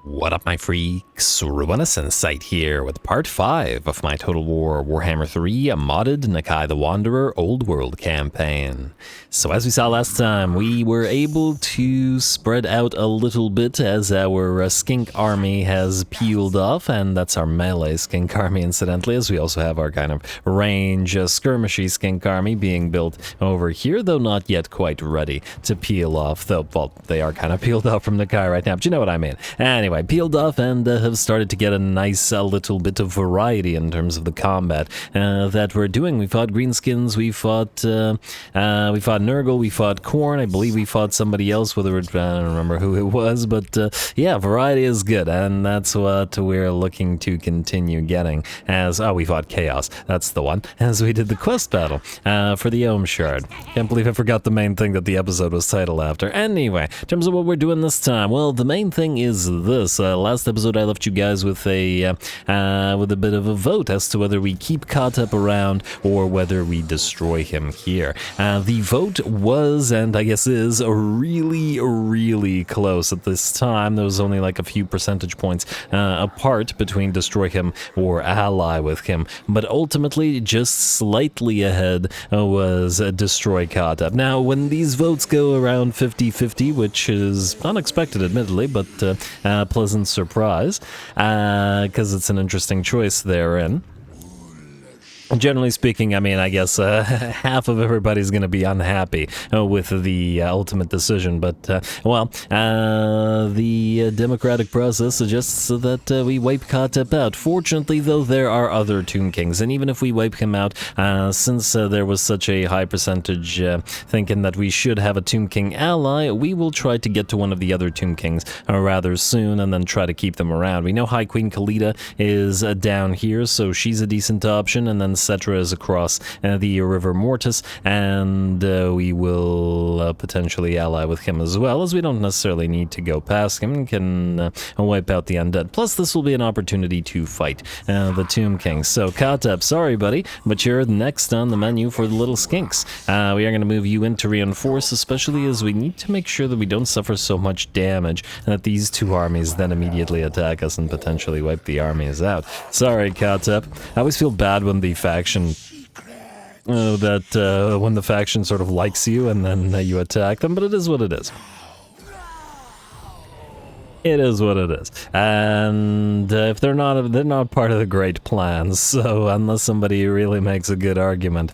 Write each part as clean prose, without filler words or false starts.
What up, my freaks? RuinusInsight here with part 5 of my Total War Warhammer 3 modded Nakai the Wanderer Old World campaign. So as we saw last time, we were able to spread out a little bit as our skink army has peeled off, and that's our melee skink army incidentally, as we also have our kind of range skirmishy skink army being built over here, though not yet quite ready to peel off, though, well, they are kind of peeled off from Nakai right now, but you know what I mean. Anyway, peeled off and have started to get a nice little bit of variety in terms of the combat that we're doing. We fought greenskins, we fought Nurgle, we fought Corn, I believe we fought somebody else, whether it, I don't remember who it was, but yeah, variety is good, and that's what we're looking to continue getting as, we fought Chaos, that's the one, as we did the quest battle for the Ohm Shard. Can't believe I forgot the main thing that the episode was titled after. Anyway, in terms of what we're doing this time, well, the main thing is this. Last episode I left you guys with a bit of a vote as to whether we keep Khatep around or whether we destroy him here. The vote was, and I guess is, really close at this time. There was only like a few percentage points apart between destroy him or ally with him, but ultimately just slightly ahead was destroy Khatep. Now, when these votes go around 50-50, which is unexpected admittedly, but pleasant surprise, because it's an interesting choice therein. Generally speaking, I mean, I guess half of everybody's going to be unhappy with the ultimate decision, but, well, the democratic process suggests that we wipe Khatep out. Fortunately, though, there are other Tomb Kings, and even if we wipe him out, since there was such a high percentage thinking that we should have a Tomb King ally, we will try to get to one of the other Tomb Kings rather soon, and then try to keep them around. We know High Queen Khalida is down here, so she's a decent option, and then Cetra is across the River Mortis, and we will potentially ally with him as well, as we don't necessarily need to go past him, can wipe out the undead. Plus, this will be an opportunity to fight the Tomb Kings. So, Khatep, sorry buddy, but you're next on the menu for the little skinks. We are going to move you in to reinforce, especially as we need to make sure that we don't suffer so much damage, and that these two armies then immediately attack us and potentially wipe the armies out. Sorry, Khatep. I always feel bad when the faction when the faction sort of likes you and then you attack them, but it is what it is. It is what it is, and if they're not part of the great plans, so unless somebody really makes a good argument,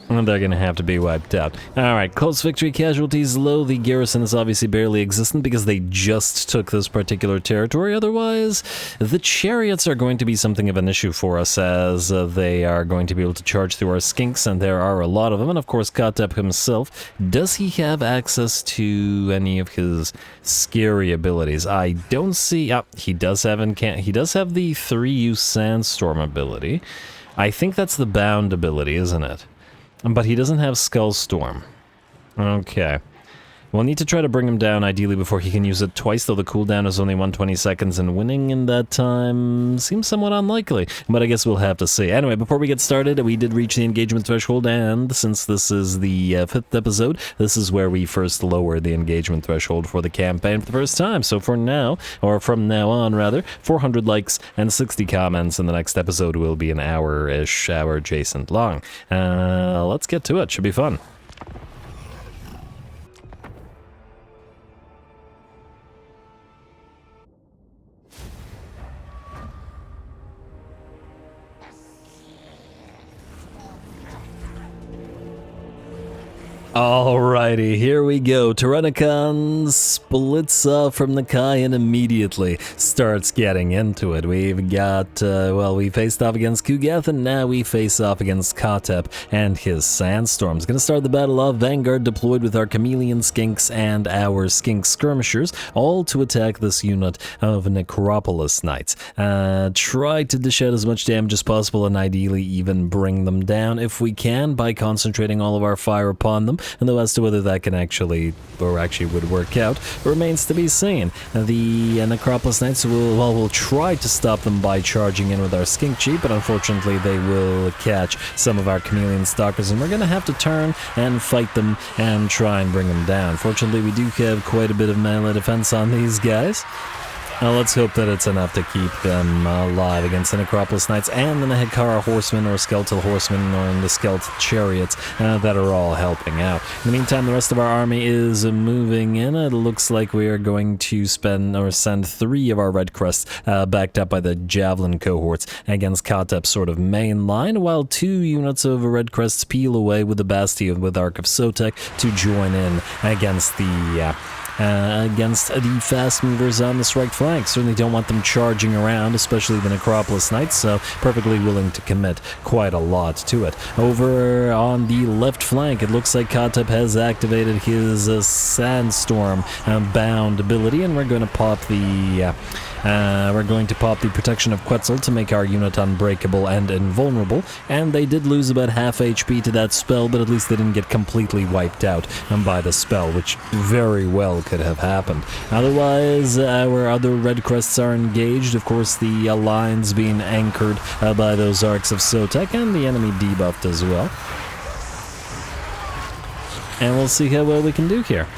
they're gonna have to be wiped out. Alright, close victory casualties low. The garrison is obviously barely existent because they just took this particular territory. Otherwise, the chariots are going to be something of an issue for us, as they are going to be able to charge through our skinks, and there are a lot of them. And of course, Khatep himself, does he have access to any of his scary abilities? I don't see. He does have the 3-use Sandstorm ability. I think that's the Bound ability, isn't it? But he doesn't have Skull Storm. Okay. We'll need to try to bring him down, ideally, before he can use it twice, though the cooldown is only 120 seconds, and winning in that time seems somewhat unlikely. But I guess we'll have to see. Anyway, before we get started, we did reach the engagement threshold, and since this is the 5th episode, this is where we first lowered the engagement threshold for the campaign for the first time. So for now, or from now on, rather, 400 likes and 60 comments, and the next episode will be an hour-ish, hour adjacent long. Let's get to it. Should be fun. Alrighty, here we go. Tyrannicon splits off from Nakai and immediately starts getting into it. We've got, we faced off against Kugath, and now we face off against Khatep and his Sandstorms. Gonna start the battle off, Vanguard deployed with our Chameleon Skinks and our Skink Skirmishers, all to attack this unit of Necropolis Knights. Try to dish out as much damage as possible, and ideally even bring them down if we can by concentrating all of our fire upon them. and though as to whether that can actually would work out remains to be seen. The Necropolis Knights will try to stop them by charging in with our Skink Chief, but unfortunately they will catch some of our Chameleon Stalkers, and we're going to have to turn and fight them and try and bring them down. Fortunately, we do have quite a bit of melee defense on these guys. Now let's hope that it's enough to keep them alive against the Necropolis Knights and the Nehekara Horsemen or Skeletal Horsemen or the Skeletal Chariots that are all helping out. In the meantime, the rest of our army is moving in. It looks like we are going to send 3 of our Red Crests backed up by the Javelin cohorts against Khatep's sort of main line, while 2 units of Red Crests peel away with the Bastion with Ark of Sotek to join in against the fast movers on this right flank. Certainly don't want them charging around, especially the Necropolis Knights, so perfectly willing to commit quite a lot to it. Over on the left flank, it looks like Khatep has activated his Sandstorm bound ability, and we're going to pop the Protection of Quetzal to make our unit unbreakable and invulnerable, and they did lose about half HP to that spell, but at least they didn't get completely wiped out by the spell, which very well could have happened. Otherwise, our other Red Crests are engaged, of course the lines being anchored by those Arks of Sotek, and the enemy debuffed as well. And we'll see how well we can do here.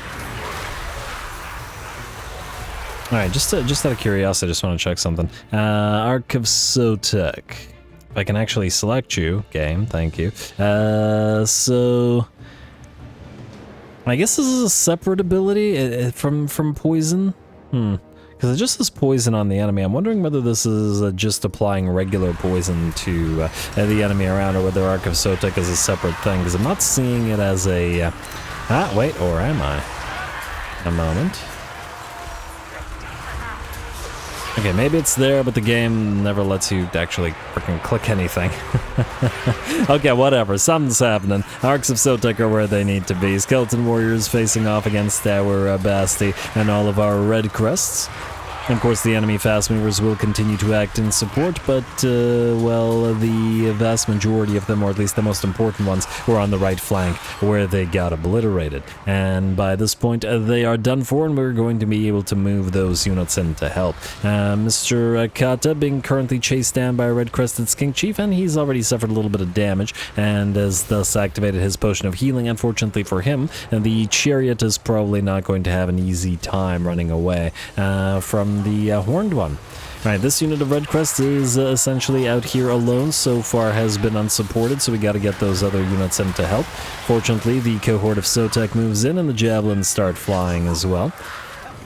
Alright, just out of curiosity, I just want to check something. Ark of Sotek. If I can actually select you, game, thank you. So I guess this is a separate ability from poison? Because it just says poison on the enemy. I'm wondering whether this is just applying regular poison to the enemy around, or whether Ark of Sotek is a separate thing, because I'm not seeing it as a... wait, or am I? A moment. Okay, maybe it's there, but the game never lets you actually freaking click anything. Okay, whatever. Something's happening. Arks of Sotek are where they need to be. Skeleton Warriors facing off against our Basti and all of our Red Crests. And of course, the enemy fast movers will continue to act in support, but, well, the vast majority of them, or at least the most important ones, were on the right flank, where they got obliterated. And by this point, they are done for, and we're going to be able to move those units in to help. Mr. Khatep being currently chased down by a red-crested Skink Chief, and he's already suffered a little bit of damage, and has thus activated his potion of healing. Unfortunately for him, the Chariot is probably not going to have an easy time running away from the horned one. Alright, this unit of Red Crest is essentially out here alone, so far has been unsupported, so we gotta get those other units in to help. Fortunately, the cohort of Sotek moves in and the javelins start flying as well.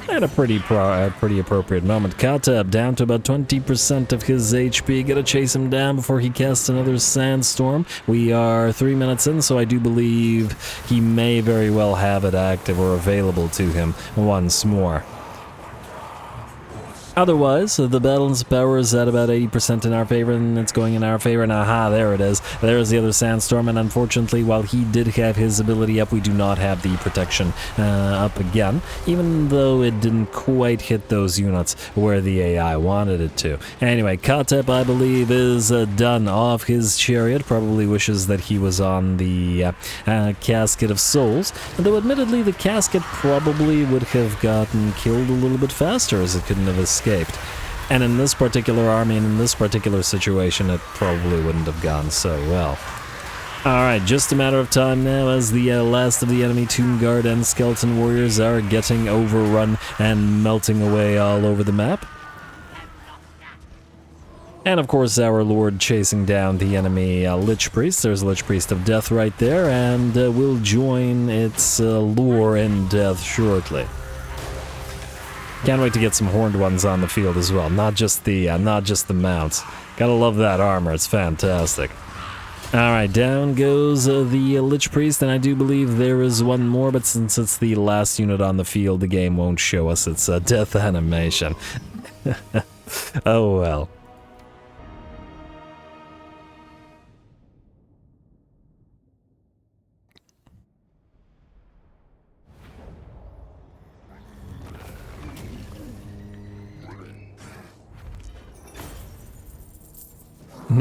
At a pretty appropriate moment. Khatep down to about 20% of his HP. Gotta chase him down before he casts another Sandstorm. We are 3 minutes in, so I do believe he may very well have it active or available to him once more. Otherwise, the balance power is at about 80% in our favor, and it's going in our favor, and aha, there it is. There's the other Sandstorm, and unfortunately, while he did have his ability up, we do not have the protection up again, even though it didn't quite hit those units where the AI wanted it to. Anyway, Khatep, I believe, is done off his chariot, probably wishes that he was on the Casket of Souls, though admittedly, the casket probably would have gotten killed a little bit faster, as it couldn't have escaped. And in this particular army and in this particular situation, it probably wouldn't have gone so well. Alright, just a matter of time now as the last of the enemy Tomb Guard and Skeleton Warriors are getting overrun and melting away all over the map. And of course our Lord chasing down the enemy Lich Priest. There's a Lich Priest of Death right there, and will join its lure in death shortly. Can't wait to get some horned ones on the field as well, not just the mounts. Gotta love that armor, it's fantastic. Alright, down goes the Lich Priest, and I do believe there is one more, but since it's the last unit on the field, the game won't show us its death animation. Oh well.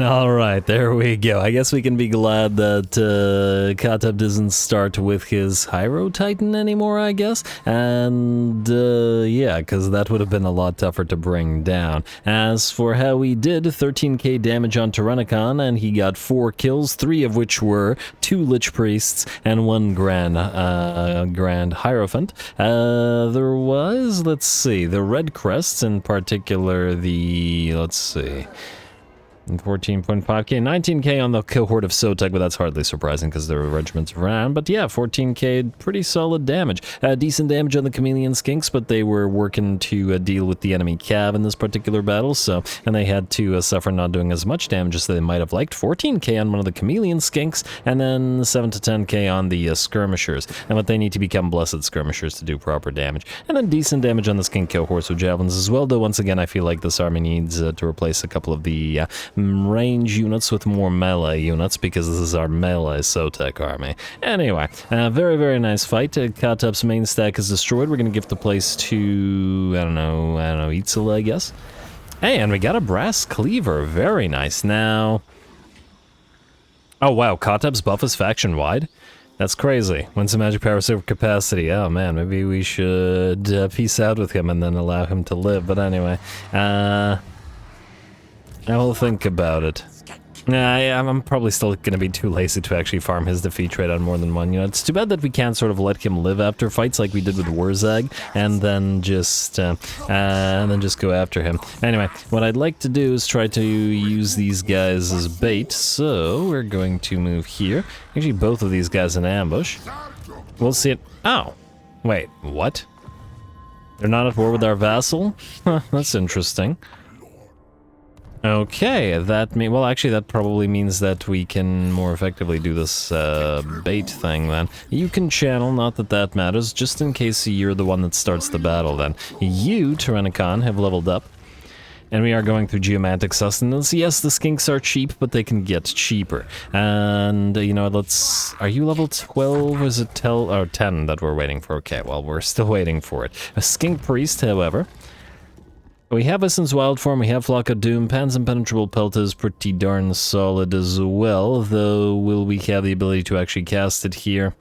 Alright, there we go. I guess we can be glad that Khatep doesn't start with his Hyro Titan anymore, I guess. And, yeah, because that would have been a lot tougher to bring down. As for how he did, 13k damage on Tyrannicon, and he got 4 kills, 3 of which were 2 Lich Priests and 1 Grand Hierophant. There was, let's see, the Red Crests, in particular the, let's see... 14.5k, 19k on the cohort of Sotek, but that's hardly surprising because there are regiments around. But yeah, 14k, pretty solid damage. Decent damage on the Chameleon Skinks, but they were working to deal with the enemy Cav in this particular battle, so, and they had to suffer not doing as much damage as they might have liked. 14k on one of the Chameleon Skinks, and then 7 to 10k on the Skirmishers. And what they need to become Blessed Skirmishers to do proper damage. And then decent damage on the Skink cohorts with Javelins as well, though once again I feel like this army needs to replace a couple of the range units with more melee units, because this is our melee Sotek army. Anyway, very, very nice fight. Khatep's main stack is destroyed. We're going to give the place to, I don't know, Itzel, I guess. Hey, and we got a Brass Cleaver. Very nice. Now... Oh, wow, Khatep's buff is faction-wide? That's crazy. Wins some magic power server capacity. Oh, man, maybe we should peace out with him and then allow him to live. But anyway, I will think about it. Nah, I'm probably still going to be too lazy to actually farm his defeat rate on more than one unit. It's too bad that we can't sort of let him live after fights like we did with Wurzag, and then just go after him. Anyway, what I'd like to do is try to use these guys as bait, so we're going to move here. Actually, both of these guys in ambush. We'll see it. Oh, wait, what? They're not at war with our vassal? Huh, that's interesting. Okay, that well, actually, that probably means that we can more effectively do this bait thing, then. You can channel, not that that matters, just in case you're the one that starts the battle, then. You, Tyrannicon, have leveled up, and we are going through geomantic sustenance. Yes, the skinks are cheap, but they can get cheaper. And, you know, let's... Are you level 12, or is it 10 that we're waiting for? Okay, well, we're still waiting for it. A skink priest, however... We have Essence Wildform, we have Flock of Doom, Pan's Impenetrable Pelt is pretty darn solid as well, though will we have the ability to actually cast it here?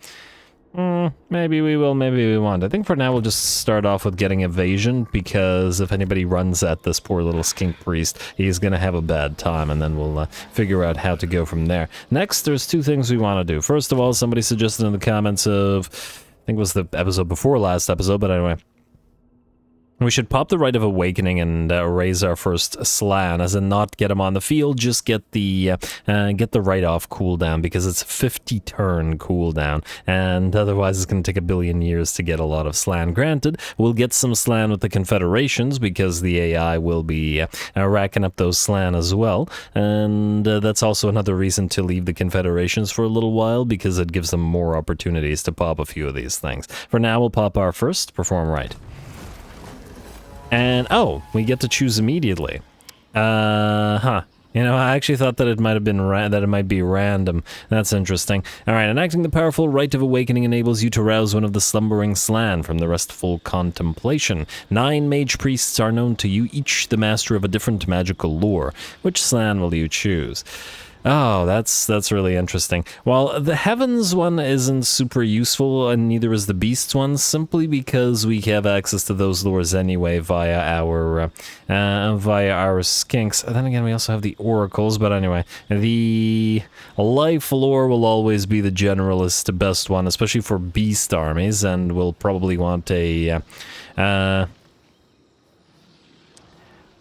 Maybe we will, maybe we won't. I think for now we'll just start off with getting Evasion, because if anybody runs at this poor little skink priest, he's gonna have a bad time, and then we'll figure out how to go from there. Next, there's 2 things we want to do. First of all, somebody suggested in the comments of, I think it was the episode before last episode, but anyway, we should pop the Rite of Awakening and raise our first Slan, as in not get him on the field, just get the write-off cooldown, because it's a 50-turn cooldown, and otherwise it's going to take a billion years to get a lot of Slan. Granted, we'll get some Slan with the Confederations, because the AI will be racking up those Slan as well, and that's also another reason to leave the Confederations for a little while, because it gives them more opportunities to pop a few of these things. For now, we'll pop our first, Perform Right. And, oh, we get to choose immediately. You know, I actually thought that it might have been that it might be random. That's interesting. Alright, enacting the powerful Rite of Awakening enables you to rouse one of the slumbering Slan from the restful contemplation. 9 mage priests are known to you, each the master of a different magical lore. Which Slan will you choose? Oh, that's really interesting. Well, the Heavens one isn't super useful, and neither is the Beasts one, simply because we have access to those lores anyway via our skinks. Then again, we also have the Oracles, but anyway, the Life lore will always be the generalist best one, especially for Beast armies, and we'll probably want a...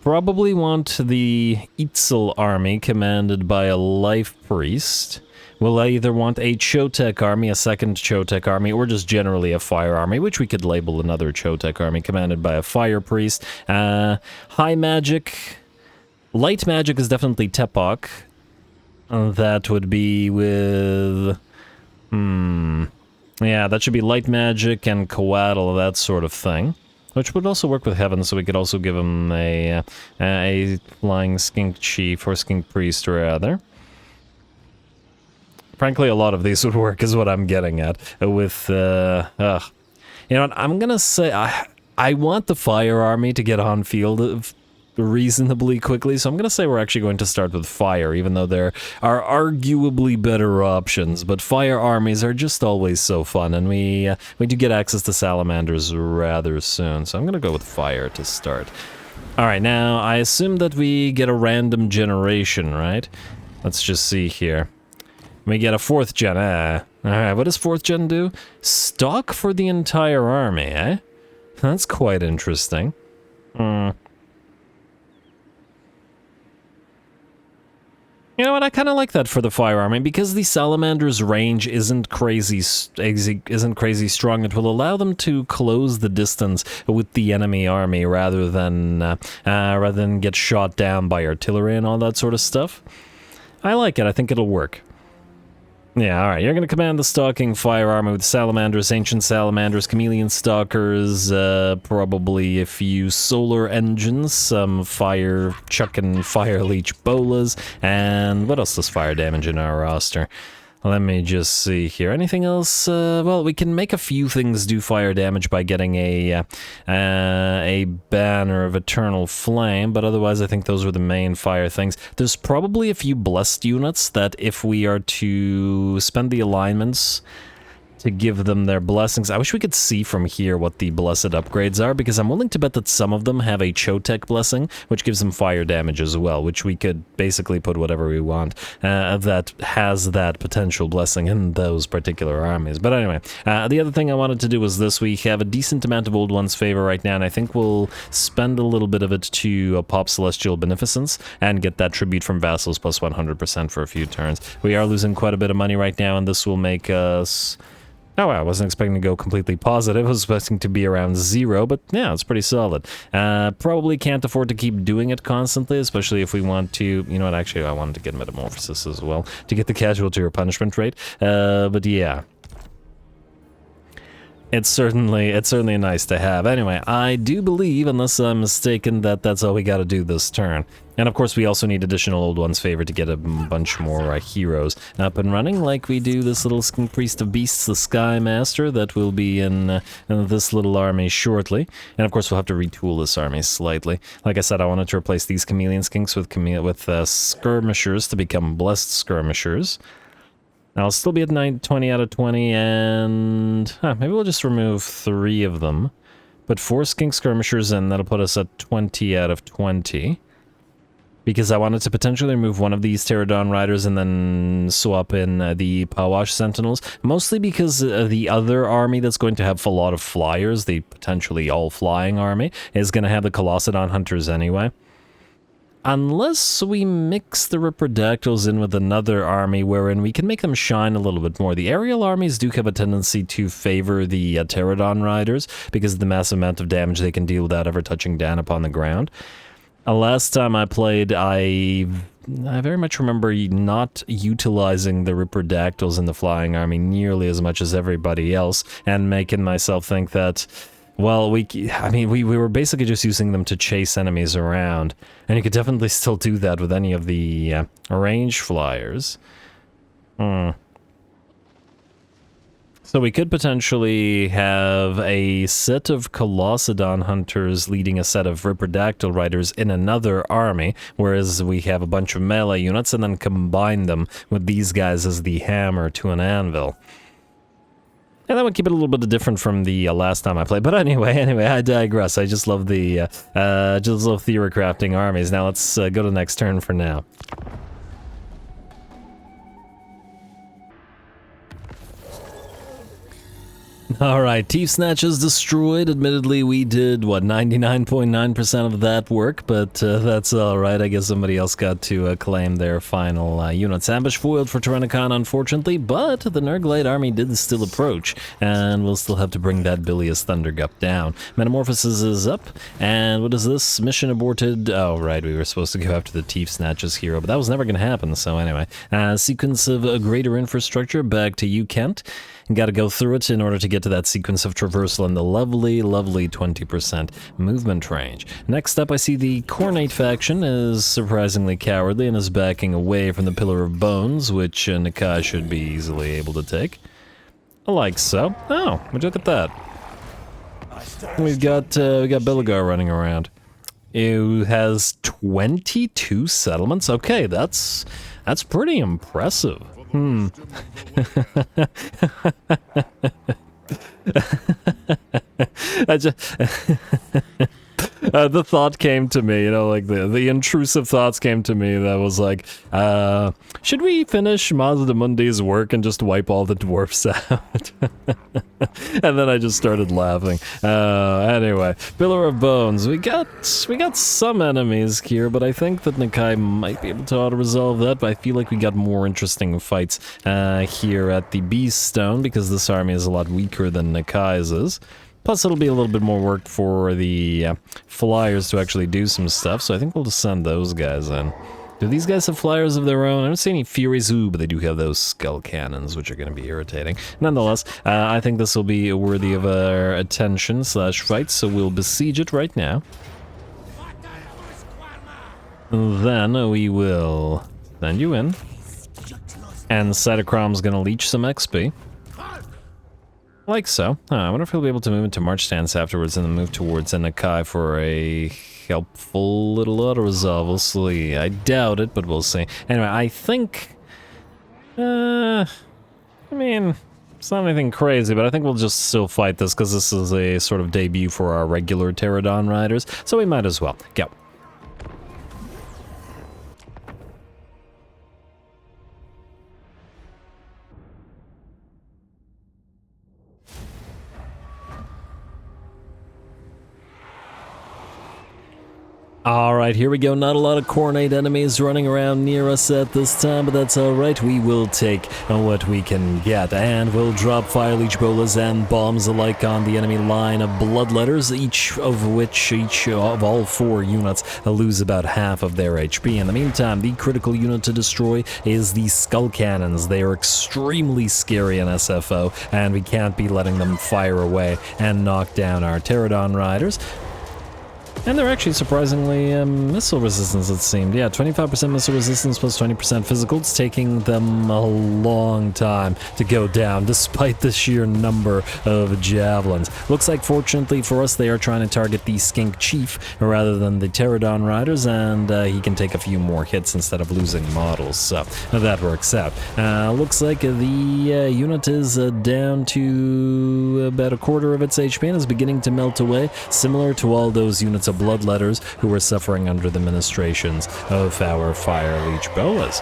Probably want the Itzel army commanded by a Life Priest. We'll either want a Chotek army, a second Chotek army, or just generally a Fire army, which we could label another Chotek army commanded by a Fire Priest. High magic. Light magic is definitely Tepok. That would be with... Yeah, that should be light magic and Coatl, that sort of thing. Which would also work with Heaven, so we could also give him a flying skink chief or skink priest rather. Frankly, a lot of these would work, is what I'm getting at. With you know what, I'm gonna say I want the Fire army to get on field reasonably quickly, so I'm going to say we're actually going to start with fire, even though there are arguably better options. But fire armies are just always so fun, and we do get access to salamanders rather soon, so I'm going to go with fire to start. Alright, now I assume that we get a random generation, right? Let's just see here. We get a 4th gen, Alright, what does 4th gen do? Stock for the entire army, eh? That's quite interesting. You know what, I kind of like that for the fire army, because the salamander's range isn't crazy strong. It will allow them to close the distance with the enemy army rather than get shot down by artillery and all that sort of stuff. I like it, I think it'll work. Yeah, alright, you're gonna command the stalking fire army with salamanders, ancient salamanders, chameleon stalkers, probably a few solar engines, some fire chucking fire leech bolas, and what else does fire damage in our roster? Let me just see here. Anything else? Well, we can make a few things do fire damage by getting a banner of eternal flame, but otherwise I think those are the main fire things. There's probably a few blessed units that if we are to spend the alignments to give them their blessings. I wish we could see from here what the blessed upgrades are, because I'm willing to bet that some of them have a Chotek blessing, which gives them fire damage as well, which we could basically put whatever we want that has that potential blessing in those particular armies. But anyway, the other thing I wanted to do was this. We have a decent amount of Old One's favor right now, and I think we'll spend a little bit of it to pop Celestial Beneficence and get that tribute from vassals plus 100% for a few turns. We are losing quite a bit of money right now, and this will make us... Oh, I wasn't expecting to go completely positive. I was expecting to be around 0, but yeah, it's pretty solid. Probably can't afford to keep doing it constantly, especially if we want to... You know what, actually, I wanted to get Metamorphosis as well, to get the casualty or punishment rate. But yeah. It's certainly nice to have. Anyway, I do believe, unless I'm mistaken, that that's all we gotta do this turn. And of course, we also need additional Old One's favor to get a bunch more heroes up and running, like we do this little Skink Priest of Beasts, the Sky Master, that will be in this little army shortly. And of course, we'll have to retool this army slightly. Like I said, I wanted to replace these Chameleon Skinks with Skirmishers to become Blessed Skirmishers. I'll still be at 20 out of 20, and maybe we'll just remove 3 of them. Put 4 Skink Skirmishers in, that'll put us at 20 out of 20. Because I wanted to potentially remove one of these Pterodon Riders and then swap in the Pawash Sentinels. Mostly because the other army that's going to have a lot of flyers, the potentially all-flying army, is going to have the Colossedon Hunters anyway. Unless we mix the Ripperdactyls in with another army wherein we can make them shine a little bit more. The aerial armies do have a tendency to favor the Pterodon Riders because of the massive amount of damage they can deal without ever touching down upon the ground. Last time I played, I very much remember not utilizing the Ripperdactyls in the flying army nearly as much as everybody else, and making myself think that... Well, we were basically just using them to chase enemies around, and you could definitely still do that with any of the range flyers. So we could potentially have a set of Colossedon Hunters leading a set of Ripperdactyl Riders in another army, whereas we have a bunch of melee units, and then combine them with these guys as the hammer to an anvil. And that would keep it a little bit different from the last time I played. But anyway, I digress. I just love the theory crafting armies. Now let's go to the next turn for now. Alright, Thief Snatch is destroyed. Admittedly, we did, what, 99.9% of that work, but that's alright. I guess somebody else got to claim their final units. Ambush foiled for Tyrannicon, unfortunately, but the Nurgle army did still approach, and we'll still have to bring that Bilious Thundergup down. Metamorphosis is up, and what is this? Mission aborted. Oh, right, we were supposed to go after the Thief Snatch's hero, but that was never going to happen, so anyway. Sequence of greater infrastructure, back to you, Kent. Got to go through it in order to get to that sequence of traversal and the lovely, lovely 20% movement range. Next up, I see the Cornate faction is surprisingly cowardly and is backing away from the Pillar of Bones, which Nakai should be easily able to take. Like so. Oh, would you look at that? We've got Belagar running around. It has 22 settlements. Okay, that's pretty impressive. I just the thought came to me, you know, like the intrusive thoughts came to me that was like, should we finish Mazdamundi's work and just wipe all the dwarfs out? And then I just started laughing. Anyway, Pillar of Bones. We got some enemies here, but I think that Nakai might be able to auto-resolve that, but I feel like we got more interesting fights here at the Beast Stone, because this army is a lot weaker than Nakai's is. Plus, it'll be a little bit more work for the flyers to actually do some stuff, so I think we'll just send those guys in. Do these guys have flyers of their own? I don't see any Furies, but they do have those skull cannons, which are going to be irritating. Nonetheless, I think this will be worthy of our attention / fight, so we'll besiege it right now. Then we will send you in. And Cytochrom's going to leech some XP. Like so. I wonder if he'll be able to move into March stance afterwards and then move towards Nakai for a helpful little auto-resolve. We'll see. I doubt it, but we'll see. Anyway, I think... I mean, it's not anything crazy, but I think we'll just still fight this because this is a sort of debut for our regular Pterodon riders, so we might as well. Go. Alright, here we go. Not a lot of Cornate enemies running around near us at this time, but that's alright. We will take what we can get, and we'll drop Fire Leech Bolas and bombs alike on the enemy line of Bloodletters, each of all 4 units lose about half of their HP. In the meantime, the critical unit to destroy is the Skull Cannons. They are extremely scary in SFO, and we can't be letting them fire away and knock down our Pterodon riders. And they're actually surprisingly missile resistance, it seemed. Yeah, 25% missile resistance plus 20% physical. It's taking them a long time to go down, despite the sheer number of javelins. Looks like, fortunately for us, they are trying to target the Skink Chief rather than the Pterodon Riders, and he can take a few more hits instead of losing models, so that works out. Looks like the unit is down to about a quarter of its HP and is beginning to melt away, similar to all those units of Bloodletters who were suffering under the ministrations of our Fire Leech Bolas.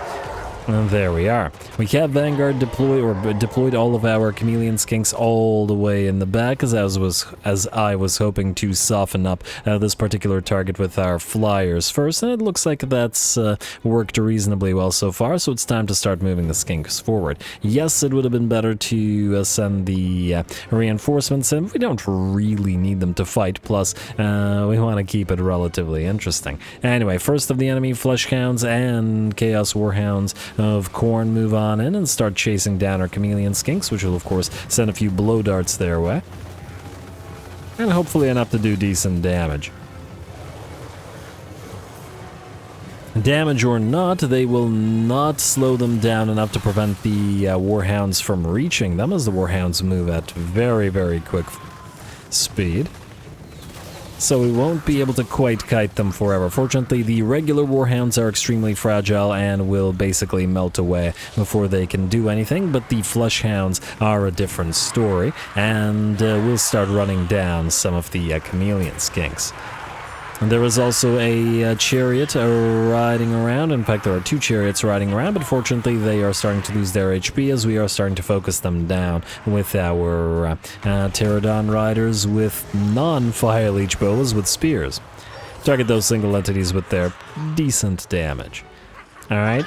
And there we are. We have Vanguard deployed all of our Chameleon Skinks all the way in the back, as I was hoping to soften up this particular target with our flyers first, and it looks like that's worked reasonably well so far, so it's time to start moving the Skinks forward. Yes, it would have been better to send the reinforcements in. We don't really need them to fight, plus we want to keep it relatively interesting. Anyway, first of the enemy Fleshhounds and Chaos Warhounds of Khorne move on in and start chasing down our Chameleon Skinks, which will of course send a few blow darts their way. And hopefully enough to do decent damage. Damage or not, they will not slow them down enough to prevent the Warhounds from reaching them, as the Warhounds move at very, very quick speed. So we won't be able to quite kite them forever. Fortunately, the regular Warhounds are extremely fragile and will basically melt away before they can do anything, but the Fleshhounds are a different story, and we'll start running down some of the Chameleon Skinks. And there is also a chariot riding around. In fact, there are 2 chariots riding around, but fortunately they are starting to lose their HP as we are starting to focus them down with our Pterodon riders with non-Fire Leech Bolas with spears. Target those single entities with their decent damage. Alright.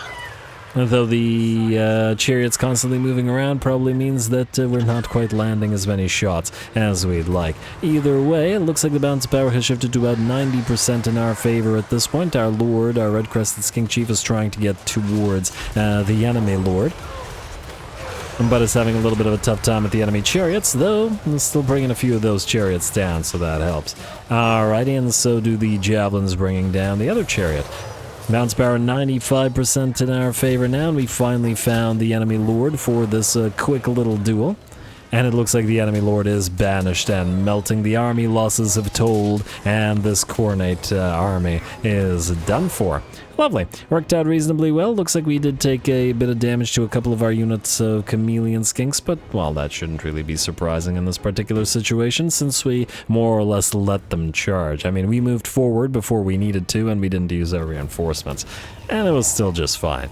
Though the chariot's constantly moving around probably means that we're not quite landing as many shots as we'd like. Either way, it looks like the balance of power has shifted to about 90% in our favor at this point. Our Lord, our red-crested Skink Chief, is trying to get towards the enemy Lord, but is having a little bit of a tough time with the enemy chariots, though still bringing a few of those chariots down, so that helps. Alrighty, and so do the javelins bringing down the other chariot. Bounce power 95% in our favor now, and we finally found the enemy Lord for this quick little duel. And it looks like the enemy lord is banished and melting. The army losses have told, and this Cornate army is done for. Lovely. Worked out reasonably well. Looks like we did take a bit of damage to a couple of our units of chameleon skinks, but, well, that shouldn't really be surprising in this particular situation, since we more or less let them charge. I mean, we moved forward before we needed to, and we didn't use our reinforcements, and it was still just fine.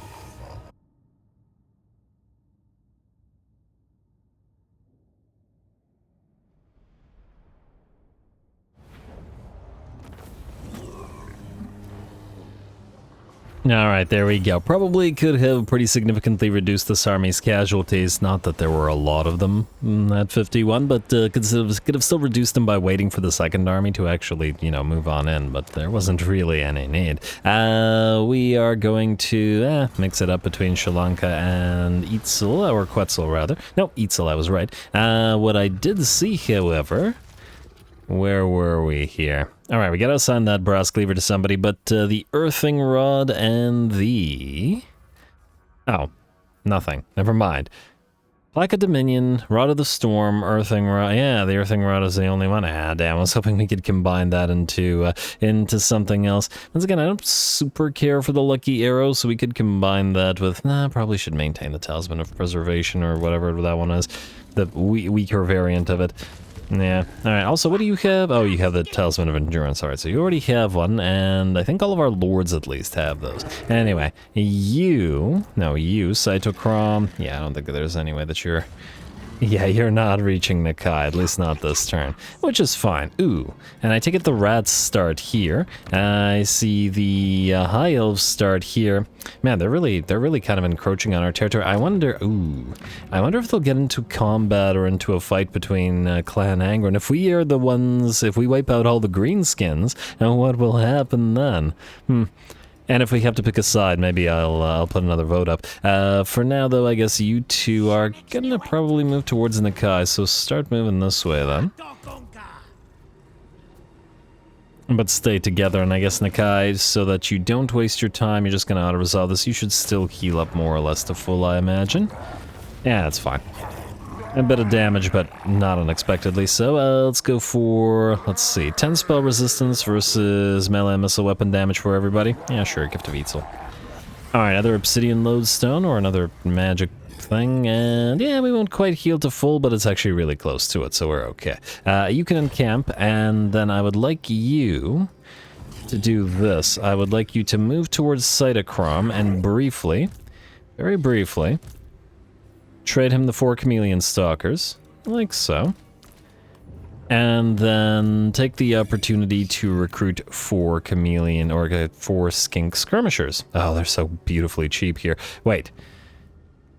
Alright, there we go. Probably could have pretty significantly reduced this army's casualties. Not that there were a lot of them at 51, but could have still reduced them by waiting for the second army to actually, you know, move on in, but there wasn't really any need. We are going to mix it up between Sri Lanka and Itzel, or Quetzal rather. No, Itzel, I was right. What I did see, however... Where were we here? Alright, we gotta assign that brass cleaver to somebody, but the earthing rod and the... Oh, nothing. Never mind. Plaque of Dominion, Rod of the Storm, Earthing Rod. Yeah, the Earthing Rod is the only one. Ah, damn, I was hoping we could combine that into something else. Once again, I don't super care for the Lucky Arrow, so we could combine that with... probably should maintain the Talisman of Preservation or whatever that one is. The weaker variant of it. Yeah. Alright, also, what do you have? Oh, you have the Talisman of Endurance. Alright, so you already have one, and I think all of our lords at least have those. Anyway, you, Cytochrome. Yeah, I don't think there's any way that you're... Yeah, you're not reaching Nakai, at least not this turn, which is fine. Ooh, and I take it the rats start here. I see the high elves start here. Man, they're really kind of encroaching on our territory. I wonder if they'll get into combat or into a fight between Clan Angron. If we are the ones, if we wipe out all the greenskins, and what will happen then? And if we have to pick a side, maybe I'll put another vote up. For now, though, I guess you two are gonna probably move towards Nakai, so start moving this way, then. But stay together, and I guess Nakai, so that you don't waste your time, you're just gonna auto-resolve this. You should still heal up more or less to full, I imagine. Yeah, that's fine. A bit of damage, but not unexpectedly so. Let's go for, let's see, 10 spell resistance versus melee missile weapon damage for everybody. Yeah, sure, Gift of Etzel. Alright, another obsidian lodestone or another magic thing, and yeah, we won't quite heal to full, but it's actually really close to it, so we're okay. You can encamp, and then I would like you to do this. I would like you to move towards Cytochrome and briefly, very briefly, trade him the 4 chameleon stalkers, like so. And then take the opportunity to recruit 4 chameleon, or 4 skink skirmishers. Oh, they're so beautifully cheap here. Wait.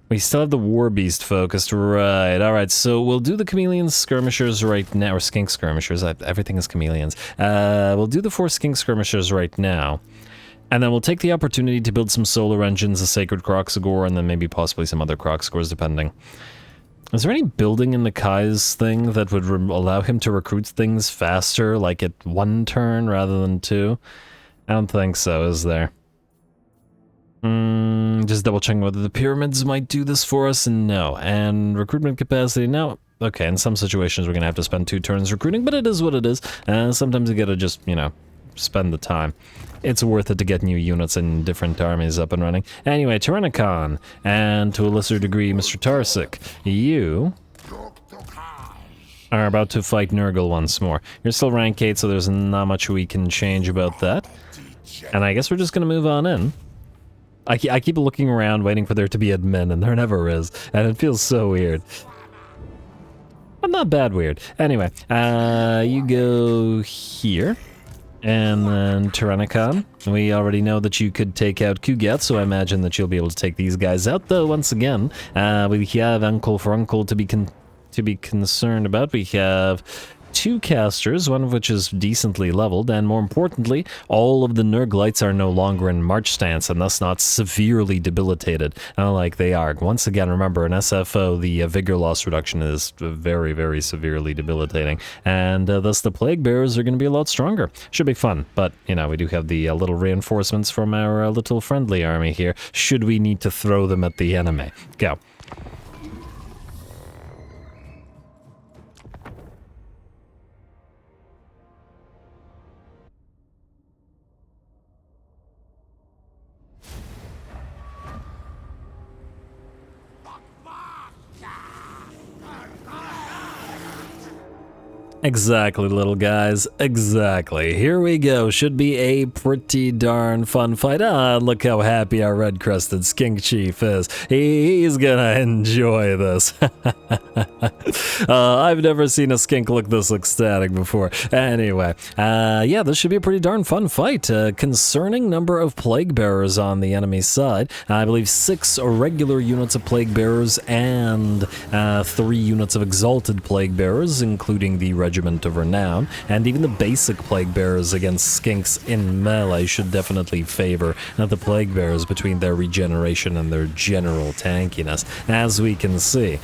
We still have the war beast focused, right. Alright, so we'll do the chameleon skirmishers right now, or skink skirmishers, everything is chameleons. We'll do the 4 skink skirmishers right now. And then we'll take the opportunity to build some solar engines, a Sacred Croxagore, and then maybe possibly some other Croxagores, depending. Is there any building in Nakai's thing that would allow him to recruit things faster, like at 1 turn rather than 2? I don't think so, is there? Just double checking whether the pyramids might do this for us, and no. And recruitment capacity, no. Okay, in some situations we're gonna have to spend 2 turns recruiting, but it is what it is. Sometimes you gotta just, you know, spend the time. It's worth it to get new units and different armies up and running. Anyway, Tyrannicon, and to a lesser degree, Mr. Tarsik, you are about to fight Nurgle once more. You're still rank 8, so there's not much we can change about that. And I guess we're just gonna move on in. I keep looking around waiting for there to be admin, and there never is, and it feels so weird. But not bad weird. Anyway, you go here. And then Tyrannicon. We already know that you could take out Kugath, so I imagine that you'll be able to take these guys out. Though once again, we have Uncle for Uncle to be concerned about. We have 2 casters, one of which is decently leveled, and more importantly, all of the Nurglites are no longer in march stance and thus not severely debilitated, like they are. Once again, remember, in SFO, the vigor loss reduction is very, very severely debilitating, and thus the Plague Bearers are going to be a lot stronger. Should be fun, but, you know, we do have the little reinforcements from our little friendly army here, should we need to throw them at the enemy. Go. Exactly, little guys. Exactly. Here we go. Should be a pretty darn fun fight. Ah, look how happy our red-crested skink chief is. He's gonna enjoy this. I've never seen a skink look this ecstatic before. Anyway, yeah, this should be a pretty darn fun fight. Concerning number of plague bearers on the enemy side, I believe 6 regular units of plague bearers and 3 units of exalted plague bearers, including the Regiment of Renown, and even the basic plague bearers against skinks in melee should definitely favor the plague bearers between their regeneration and their general tankiness, as we can see.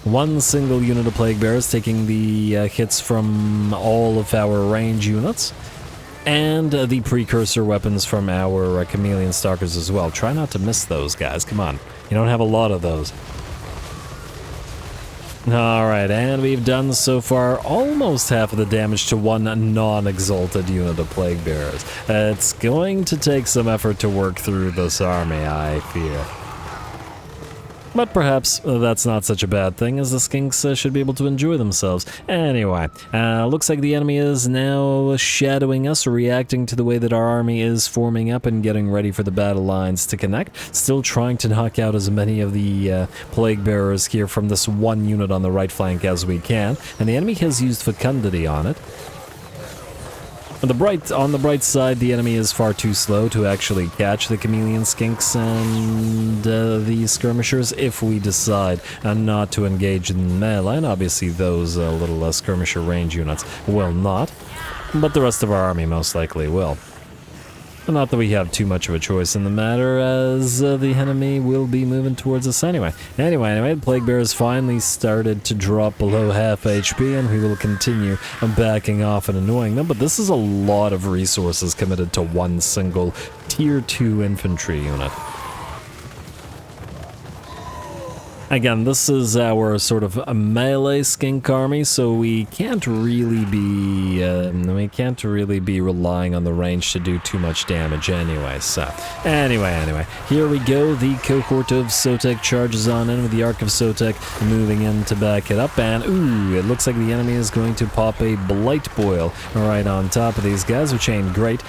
One single unit of plague bearers taking the hits from all of our range units, and the precursor weapons from our chameleon stalkers as well. Try not to miss those guys, come on. You don't have a lot of those. Alright, and we've done so far almost half of the damage to one non-exalted unit of plague bearers. It's going to take some effort to work through this army, I fear. But perhaps that's not such a bad thing, as the skinks should be able to enjoy themselves. Anyway, looks like the enemy is now shadowing us, reacting to the way that our army is forming up and getting ready for the battle lines to connect. Still trying to knock out as many of the plague bearers here from this one unit on the right flank as we can. And the enemy has used fecundity on it. On the bright side, the enemy is far too slow to actually catch the chameleon skinks and the skirmishers if we decide not to engage in melee, and obviously those little skirmisher range units will not, but the rest of our army most likely will. Not that we have too much of a choice in the matter, as the enemy will be moving towards us anyway. Anyway, the plague bearers finally started to drop below half HP, and we will continue backing off and annoying them, but this is a lot of resources committed to one single tier 2 infantry unit. Again, this is our sort of a melee skink army, so we can't really be relying on the range to do too much damage anyway. So, anyway, here we go. The cohort of Sotek charges on in with the Ark of Sotek moving in to back it up, and ooh, it looks like the enemy is going to pop a Blight Boil right on top of these guys, which ain't great,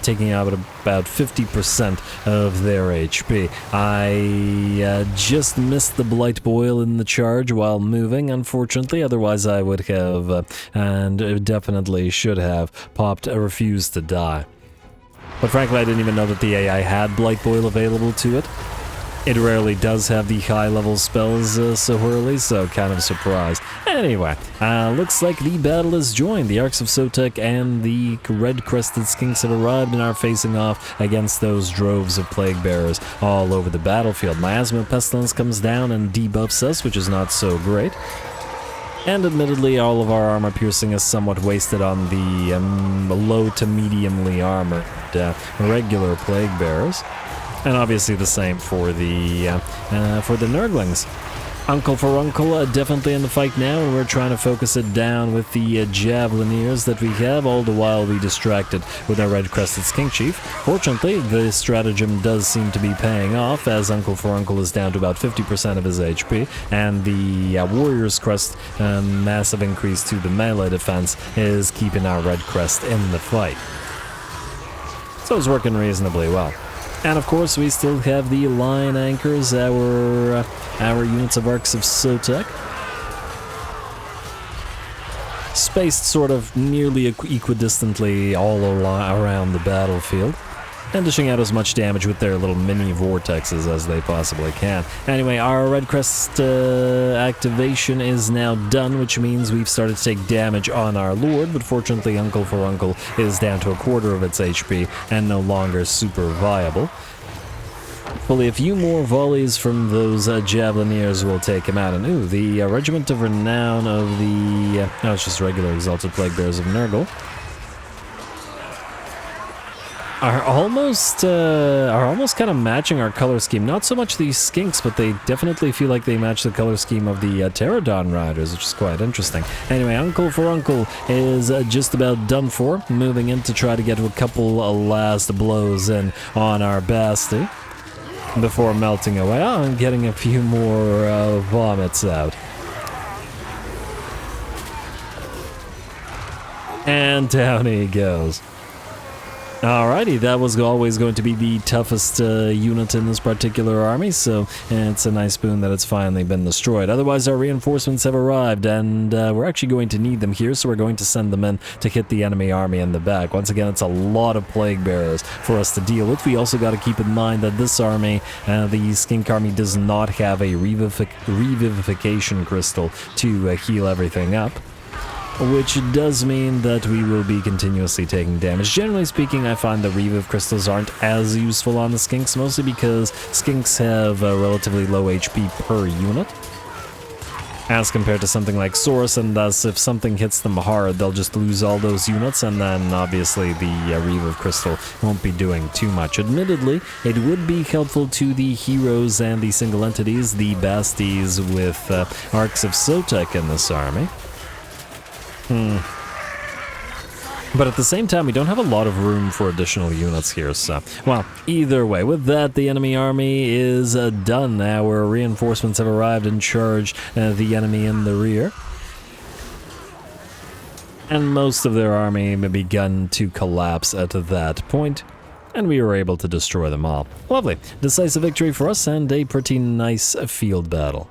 taking out about 50% of their HP. I just missed the Blight Boil in the charge while moving, unfortunately, otherwise I would have, and definitely should have, popped a Refuse to Die. But frankly, I didn't even know that the AI had Blight Boil available to it. It rarely does have the high-level spells so early, so kind of surprised. Anyway, looks like the battle is joined. The Arks of Sotek and the red-crested skinks have arrived and are facing off against those droves of plague bearers all over the battlefield. Miasma Pestilence comes down and debuffs us, which is not so great. And admittedly, all of our armor piercing is somewhat wasted on the low to mediumly armored regular plague bearers. And obviously the same for the Nurglings. Uncle for Uncle definitely in the fight now, and we're trying to focus it down with the Javelineers that we have, all the while we distracted with our red-crested skink chief. Fortunately, the stratagem does seem to be paying off, as Uncle for Uncle is down to about 50% of his HP, and the Warrior's Crest, massive increase to the melee defense, is keeping our red crest in the fight. So it's working reasonably well. And of course, we still have the line anchors, our units of Arks of Sotek, spaced sort of nearly equidistantly all around the battlefield, and dishing out as much damage with their little mini vortexes as they possibly can. Anyway, our Red Crest activation is now done, which means we've started to take damage on our Lord, but fortunately Uncle for Uncle is down to a quarter of its HP and no longer super viable. Hopefully a few more volleys from those Javelineers will take him out. And ooh, the Regiment of Renown of the... no, it's just regular Exalted Plague Bearers of Nurgle are almost kind of matching our color scheme. Not so much these skinks, but they definitely feel like they match the color scheme of the Pterodon Riders, which is quite interesting. Anyway, Uncle for Uncle is just about done for, moving in to try to get a couple last blows in on our Basti before melting away. Oh, and getting a few more vomits out. And down he goes. Alrighty, that was always going to be the toughest unit in this particular army, so it's a nice boon that it's finally been destroyed. Otherwise, our reinforcements have arrived, and we're actually going to need them here, so we're going to send them in to hit the enemy army in the back. Once again, it's a lot of plague bearers for us to deal with. We also got to keep in mind that this army, the Skink army, does not have a revivification crystal to heal everything up, which does mean that we will be continuously taking damage. Generally speaking, I find the reviv crystals aren't as useful on the skinks, mostly because skinks have a relatively low HP per unit, as compared to something like Saurus, and thus if something hits them hard, they'll just lose all those units, and then obviously the reviv crystal won't be doing too much. Admittedly, it would be helpful to the heroes and the single entities, the basties with Arcs of Sotek in this army. But at the same time, we don't have a lot of room for additional units here, so... Well, either way, with that, the enemy army is done. Our reinforcements have arrived and charged the enemy in the rear. And most of their army may begun to collapse at that point, and we were able to destroy them all. Lovely. Decisive victory for us, and a pretty nice field battle.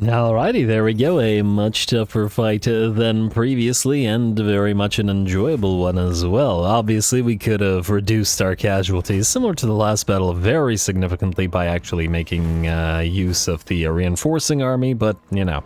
Alrighty, there we go. A much tougher fight than previously, and very much an enjoyable one as well. Obviously, we could have reduced our casualties, similar to the last battle, very significantly by actually making use of the reinforcing army, but, you know,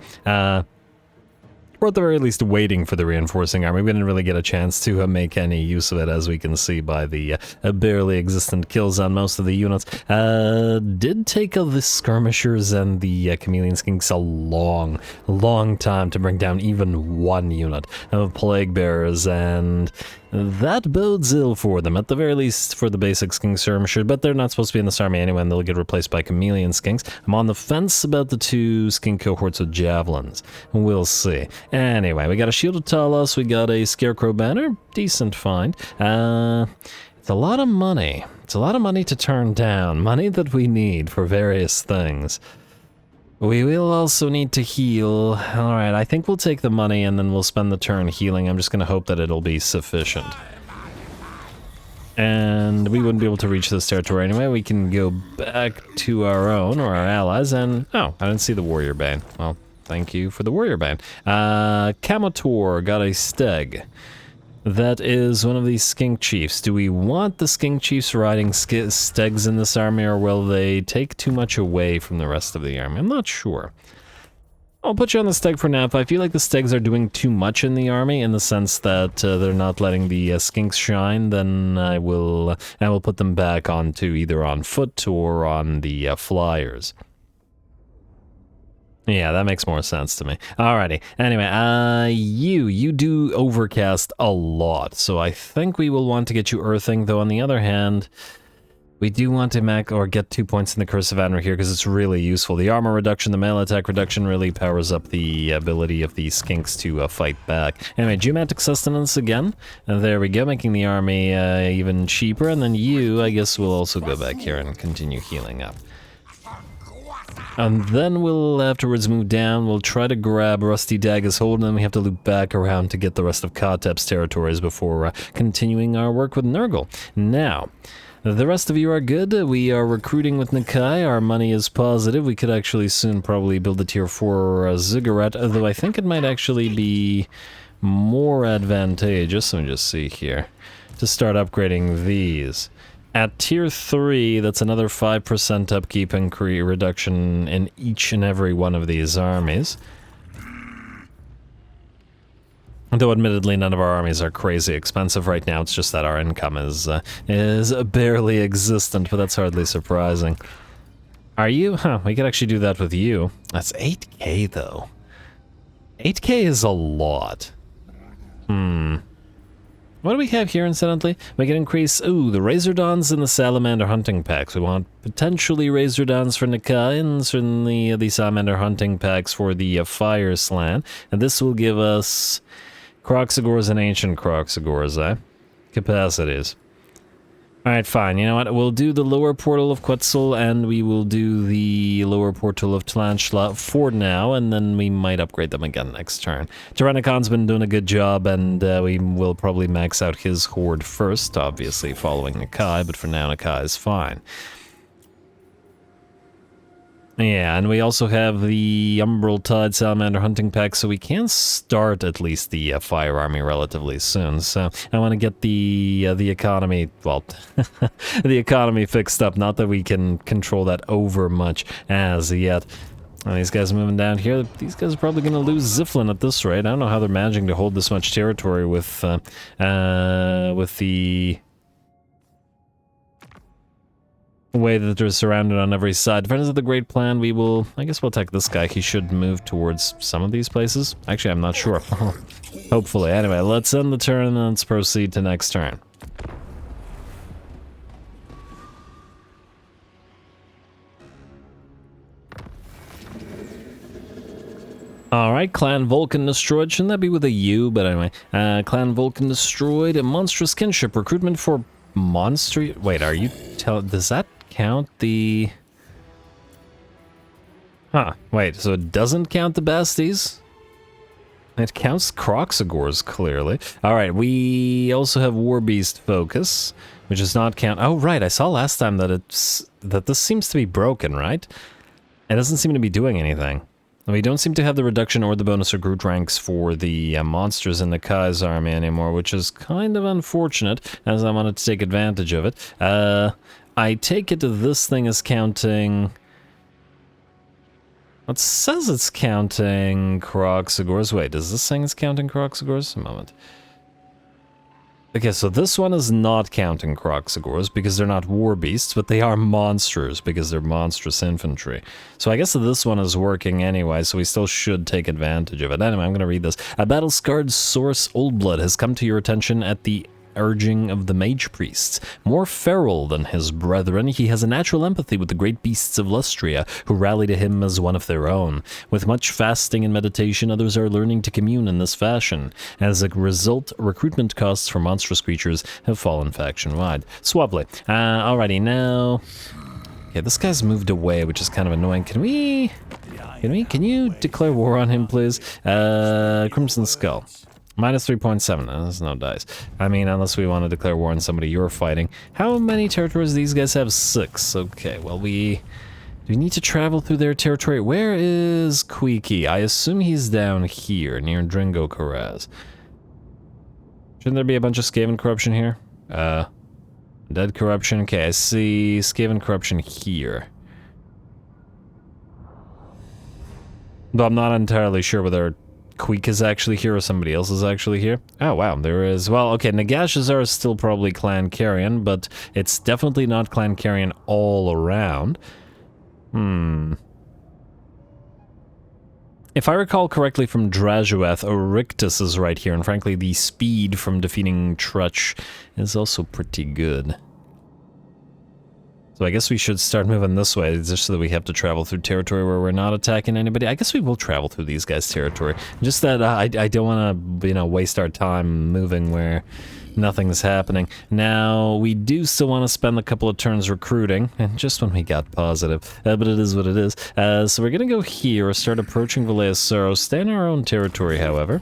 or at the very least waiting for the reinforcing army. We didn't really get a chance to make any use of it, as we can see by the barely existent kills on most of the units. Did take the skirmishers and the chameleon skinks a long time to bring down even one unit of plague bearers, and that bodes ill for them, at the very least for the basic skink skirmisher, but they're not supposed to be in this army anyway, and they'll get replaced by chameleon skinks. I'm on the fence about the two skink cohorts with javelins. We'll see. Anyway, we got a shield of Talos, we got a scarecrow banner, decent find. It's a lot of money. It's a lot of money to turn down, money that we need for various things. We will also need to heal. Alright, I think we'll take the money and then we'll spend the turn healing. I'm just going to hope that it'll be sufficient. And we wouldn't be able to reach this territory anyway. We can go back to our own, or our allies, and... Oh, I didn't see the warrior band. Well, thank you for the warrior band. Kamotor got a steg. That is one of these skink chiefs. Do we want the skink chiefs riding stegs in this army, or will they take too much away from the rest of the army? I'm not sure. I'll put you on the steg for now. If I feel like the stegs are doing too much in the army, in the sense that they're not letting the skinks shine, then I will put them back onto either on foot or on the flyers. Yeah, that makes more sense to me. Alrighty. Anyway, you do overcast a lot, so I think we will want to get you earthing, though on the other hand, we do want to get 2 points in the Curse of Anra here, because it's really useful. The armor reduction, the melee attack reduction really powers up the ability of the skinks to fight back. Anyway, Geomantic Sustenance again. There we go, making the army even cheaper, and then you, I guess, will also go back here and continue healing up. And then we'll afterwards move down, we'll try to grab Rusty Dagger's Hold, and then we have to loop back around to get the rest of Khatep's territories before continuing our work with Nurgle. Now, the rest of you are good. We are recruiting with Nakai, our money is positive. We could actually soon probably build a tier 4 ziggurat, although I think it might actually be more advantageous, let me just see here, to start upgrading these. At tier 3, that's another 5% upkeep and reduction in each and every one of these armies. Though admittedly none of our armies are crazy expensive right now, it's just that our income is barely existent, but that's hardly surprising. Are you? Huh, we could actually do that with you. That's 8k though. 8k is a lot. What do we have here, incidentally? We can increase, the Razordons and the Salamander hunting packs. We want potentially Razordons for Nakai, and certainly the Salamander hunting packs for the Fire Slan. And this will give us Croxagors and Ancient Croxagors, Capacities. Alright, fine. You know what? We'll do the lower portal of Quetzal, and we will do the lower portal of Tarantula for now, and then we might upgrade them again next turn. Tyrannicon's been doing a good job, and we will probably max out his horde first, obviously following Nakai, but for now Nakai is fine. Yeah, and we also have the Umbral Tide Salamander Hunting Pack, so we can start at least the Fire Army relatively soon. So I want to get the economy, well, the economy fixed up. Not that we can control that over much as yet. Well, these guys are moving down here. These guys are probably going to lose Ziflin at this rate. I don't know how they're managing to hold this much territory with the way that they're surrounded on every side. Defenders of the Great Plan, we will... I guess we'll attack this guy. He should move towards some of these places. Actually, I'm not sure. Hopefully. Anyway, let's end the turn and let's proceed to next turn. Alright, Clan Vulcan destroyed. Shouldn't that be with a U? But anyway, Clan Vulcan destroyed. A monstrous kinship. Recruitment for monster... Wait, are you telling... Does that count the... Huh, wait, so it doesn't count the Basties? It counts Croxagors, clearly. Alright, we also have Warbeast Focus, which does not count... Oh, right, I saw last time that this seems to be broken, right? It doesn't seem to be doing anything. We don't seem to have the reduction or the bonus recruit ranks for the monsters in the Kai's army anymore, which is kind of unfortunate, as I wanted to take advantage of it. I take it this thing is counting... It says it's counting Croxagors. Wait, does this thing is counting Croxagors? A moment. Okay, so this one is not counting Croxagors because they're not war beasts, but they are monsters because they're monstrous infantry. So I guess this one is working anyway, so we still should take advantage of it. Anyway, I'm going to read this. A battle-scarred Source Oldblood has come to your attention at the urging of the mage priests. More feral than his brethren, he has a natural empathy with the great beasts of Lustria, who rally to him as one of their own. With much fasting and meditation, others are learning to commune in this fashion. As a result, recruitment costs for monstrous creatures have fallen faction-wide. Swably. Alrighty, now... Okay, this guy's moved away, which is kind of annoying. Can you declare war on him, please? Crimson Skull. Minus 3.7, there's no dice. I mean, unless we want to declare war on somebody you're fighting. How many territories do these guys have? 6. Okay, well do we need to travel through their territory? Where is Queeky? I assume he's down here, near Dringo Karaz. Shouldn't there be a bunch of Skaven corruption here? Dead corruption, okay, I see Skaven corruption here. Though I'm not entirely sure whether Queek is actually here or somebody else is actually here. Oh wow, there is... Well, okay, Nagashazar is still probably Clan Carrion, but it's definitely not Clan Carrion all around. If I recall correctly from Drajueth, Orictus is right here, and frankly the speed from defeating Trutch is also pretty good. So I guess we should start moving this way, just so that we have to travel through territory where we're not attacking anybody. I guess we will travel through these guys' territory. Just that I don't want to, waste our time moving where nothing's happening. Now, we do still want to spend a couple of turns recruiting, and just when we got positive, but it is what it is. So we're going to go here, start approaching Valaya Sorrow, stay in our own territory, however.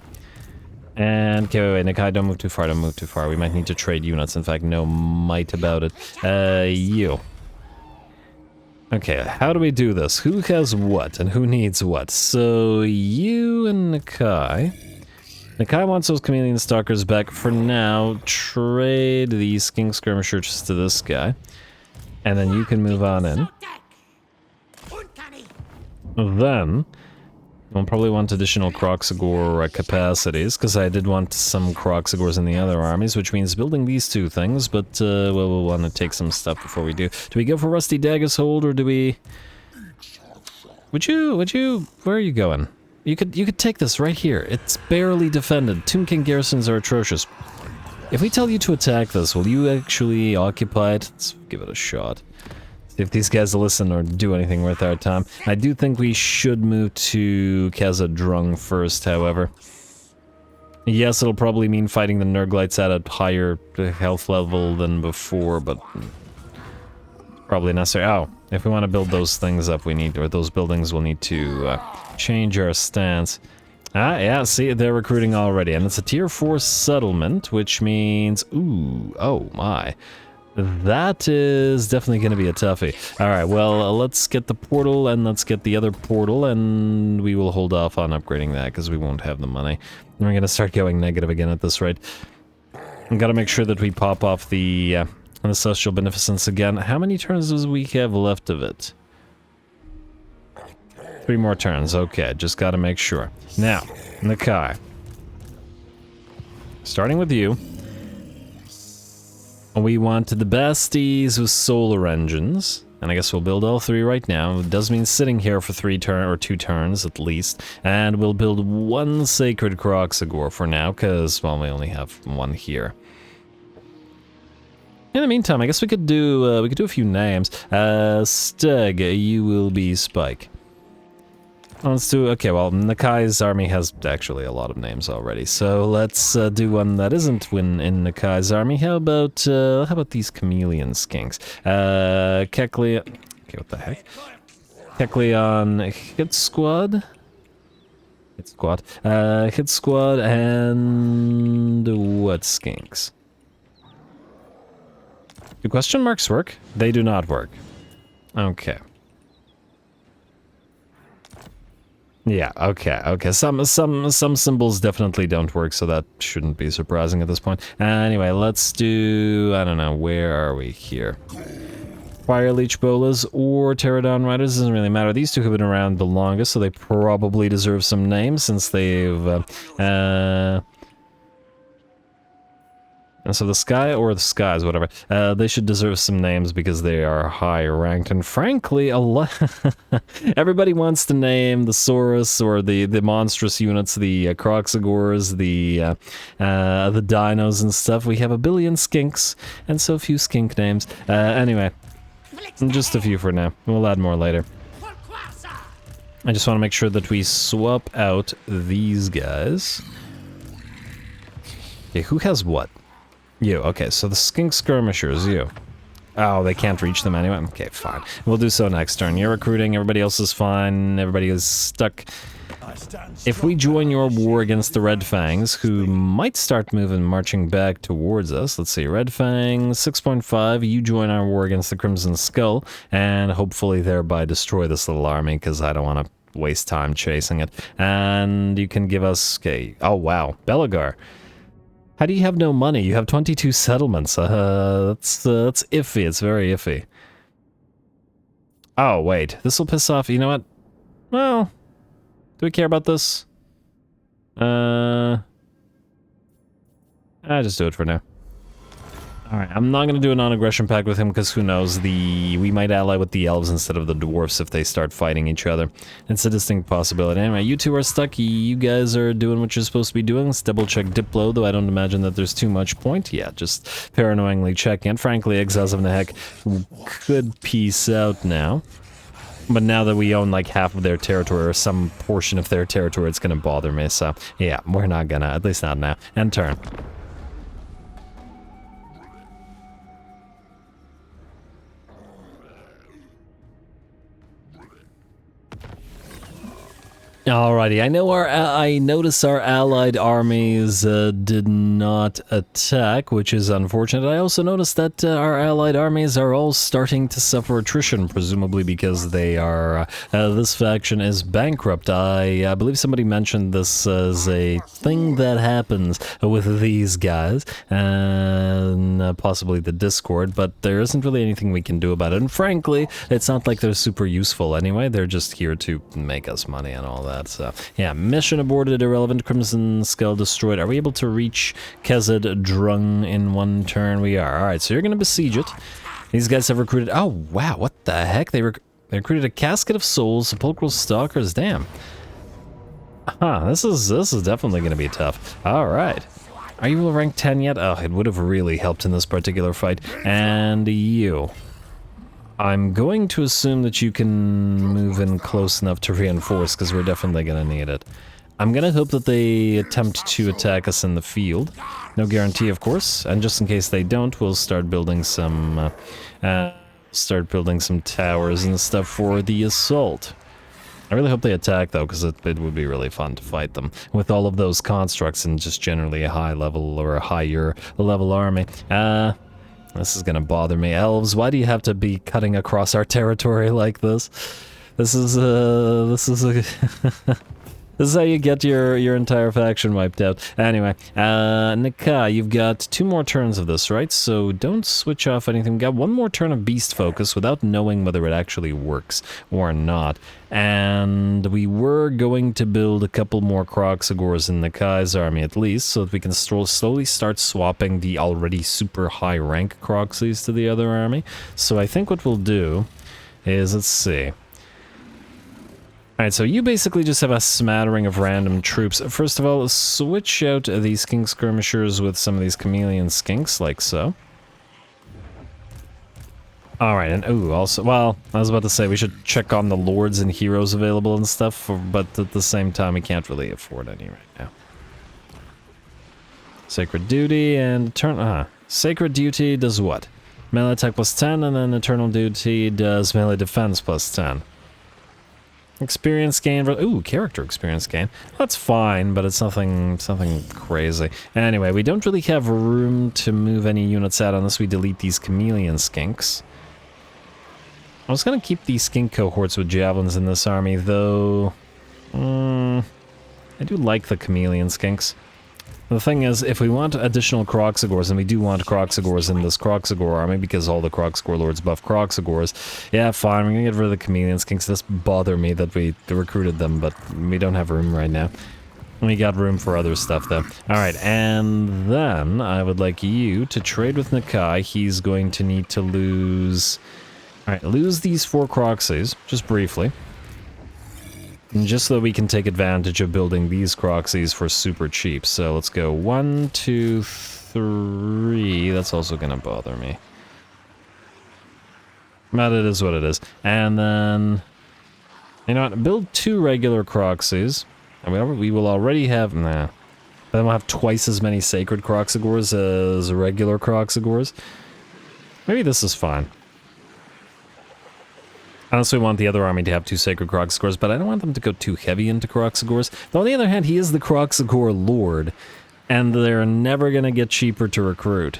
And, okay, wait, Nakai, don't move too far, We might need to trade units. In fact, no might about it. You. Okay, how do we do this? Who has what, and who needs what? So, you and Nakai. Nakai wants those Chameleon Stalkers back. For now, trade these King Skirmishers to this guy. And then you can move on in. Then, we'll probably want additional Croxagor capacities, because I did want some Croxagors in the other armies, which means building these two things, but well, we'll want to take some stuff before we do. Do we go for Rusty Dagger's Hold, or do we... Would you... Where are you going? You could take this right here. It's barely defended. Tomb King garrisons are atrocious. If we tell you to attack this, will you actually occupy it? Let's give it a shot. See if these guys listen or do anything worth our time. I do think we should move to Kazad Drung first, however. Yes, it'll probably mean fighting the Nurglites at a higher health level than before, but probably necessary. Oh, if we want to build those things up, we need, or those buildings, we'll need to change our stance. Ah, yeah, see, they're recruiting already, and it's a tier 4 settlement, which means, ooh, oh my. That is definitely going to be a toughie. Alright, well, let's get the portal, and let's get the other portal, and we will hold off on upgrading that, because we won't have the money. And we're going to start going negative again at this rate. We've got to make sure that we pop off the Celestial Beneficence again. How many turns does we have left of it? 3 more turns, okay, just gotta make sure. Now, Nakai. Starting with you. We want the besties with solar engines. And I guess we'll build all 3 right now. It does mean sitting here for 2 turns at least. And we'll build 1 Sacred Kroxigor for now, because, well, we only have 1 here. In the meantime, I guess we could do a few names. Steg, you will be Spike. Let's do, okay, well, Nakai's army has actually a lot of names already, so let's do one that isn't in Nakai's army. How about these chameleon skinks? Kekleon, okay, what the heck? Kekleon Hit Squad? Hit Squad, and what skinks? Do question marks work? They do not work. Okay. Yeah, okay. Some symbols definitely don't work, so that shouldn't be surprising at this point. Anyway, let's do, I don't know, where are we here? Fire Leech Bolas or Pterodon Riders, doesn't really matter. These 2 have been around the longest, so they probably deserve some names since they've, and so the Sky, or the Skies, whatever, they should deserve some names because they are high ranked, and frankly, a lot everybody wants to name the Saurus, or the monstrous units, the Kroxigors, the Dinos and stuff. We have a billion skinks, and so few skink names. Anyway, just a few for now. We'll add more later. I just want to make sure that we swap out these guys. Okay, who has what? You, okay, so the skink skirmishers, you. Oh, they can't reach them anyway? Okay, fine. We'll do so next turn. You're recruiting, everybody else is fine, everybody is stuck. If we join your war against the Red Fangs, who might start marching back towards us, let's see, Red Fang, 6.5, you join our war against the Crimson Skull, and hopefully thereby destroy this little army, because I don't want to waste time chasing it. And you can give us, okay, oh wow, Belagar. How do you have no money? You have 22 settlements. That's iffy. It's very iffy. Oh, wait. This will piss off. You know what? Well, do we care about this? I'll just do it for now. Alright, I'm not going to do a non-aggression pact with him because who knows, we might ally with the elves instead of the dwarfs if they start fighting each other. It's a distinct possibility. Anyway, you 2 are stuck, you guys are doing what you're supposed to be doing. Let's double check Diplo, though I don't imagine that there's too much point. Yeah, just paranoidly checking. And frankly, Exiles of Nehek could peace out now. But now that we own like half of their territory or some portion of their territory, it's going to bother me. So yeah, we're not gonna, at least not now. End turn. Alrighty, I notice our allied armies did not attack, which is unfortunate. I also noticed that our allied armies are all starting to suffer attrition, presumably because they are, this faction is bankrupt. I believe somebody mentioned this as a thing that happens with these guys, and possibly the Discord, but there isn't really anything we can do about it. And frankly, it's not like they're super useful anyway. They're just here to make us money and all that. So, yeah, mission aborted, irrelevant, Crimson Skull destroyed. Are we able to reach Kazad Drung in 1 turn? We are. Alright, so you're going to besiege it. These guys have recruited... Oh, wow, what the heck? They recruited a Casket of Souls, Sepulchral Stalkers, damn. Huh, this is definitely going to be tough. Alright. Are you rank 10 yet? Oh, it would have really helped in this particular fight. And you... I'm going to assume that you can move in close enough to reinforce, because we're definitely going to need it. I'm gonna hope that they attempt to attack us in the field. No guarantee, of course, and just in case they don't, we'll start building some towers and stuff for the assault. I really hope they attack, though, because it would be really fun to fight them with all of those constructs and just generally a high level or a higher level army. This is gonna bother me. Elves, why do you have to be cutting across our territory like this? This is this is how you get your entire faction wiped out. Anyway, Nakai, you've got 2 more turns of this, right? So don't switch off anything. We've got 1 more turn of Beast Focus without knowing whether it actually works or not. And we were going to build a couple more Kroxigors in Nakai's army at least, so that we can slowly start swapping the already super high rank Kroxis to the other army. So I think what we'll do is, let's see. Alright, so you basically just have a smattering of random troops. First of all, switch out these Skink Skirmishers with some of these Chameleon Skinks, like so. Alright, and ooh, also, well, I was about to say we should check on the Lords and Heroes available and stuff, but at the same time we can't really afford any right now. Sacred Duty and Eternal... Sacred Duty does what? Melee attack plus 10, and then Eternal Duty does melee defense plus 10. Experience gain, ooh, character experience gain. That's fine, but it's nothing crazy. Anyway, we don't really have room to move any units out unless we delete these Chameleon Skinks. I was gonna keep these Skink cohorts with Javelins in this army, though... I do like the Chameleon Skinks. The thing is, if we want additional Kroxigors, and we do want Kroxigors in this Kroxigor army, because all the Kroxigor lords buff Kroxigors, yeah, fine, we're gonna get rid of the Chameleon Skinks. This bother me that we recruited them, but we don't have room right now. We got room for other stuff, though. Alright, and then I would like you to trade with Nakai. He's going to need to lose... Alright, lose these 4 Kroxis, just briefly. Just so that we can take advantage of building these Kroxis for super cheap. So let's go 1, 2, 3. That's also gonna bother me. But it is what it is. And then... You know what? Build 2 regular Kroxis. And we will already have... Nah. Then we'll have twice as many Sacred Kroxigors as regular Kroxigors. Maybe this is fine. Unless we want the other army to have 2 Sacred Kroxigors, but I don't want them to go too heavy into Kroxigors. Though on the other hand, he is the Kroxigor Lord, and they're never gonna get cheaper to recruit.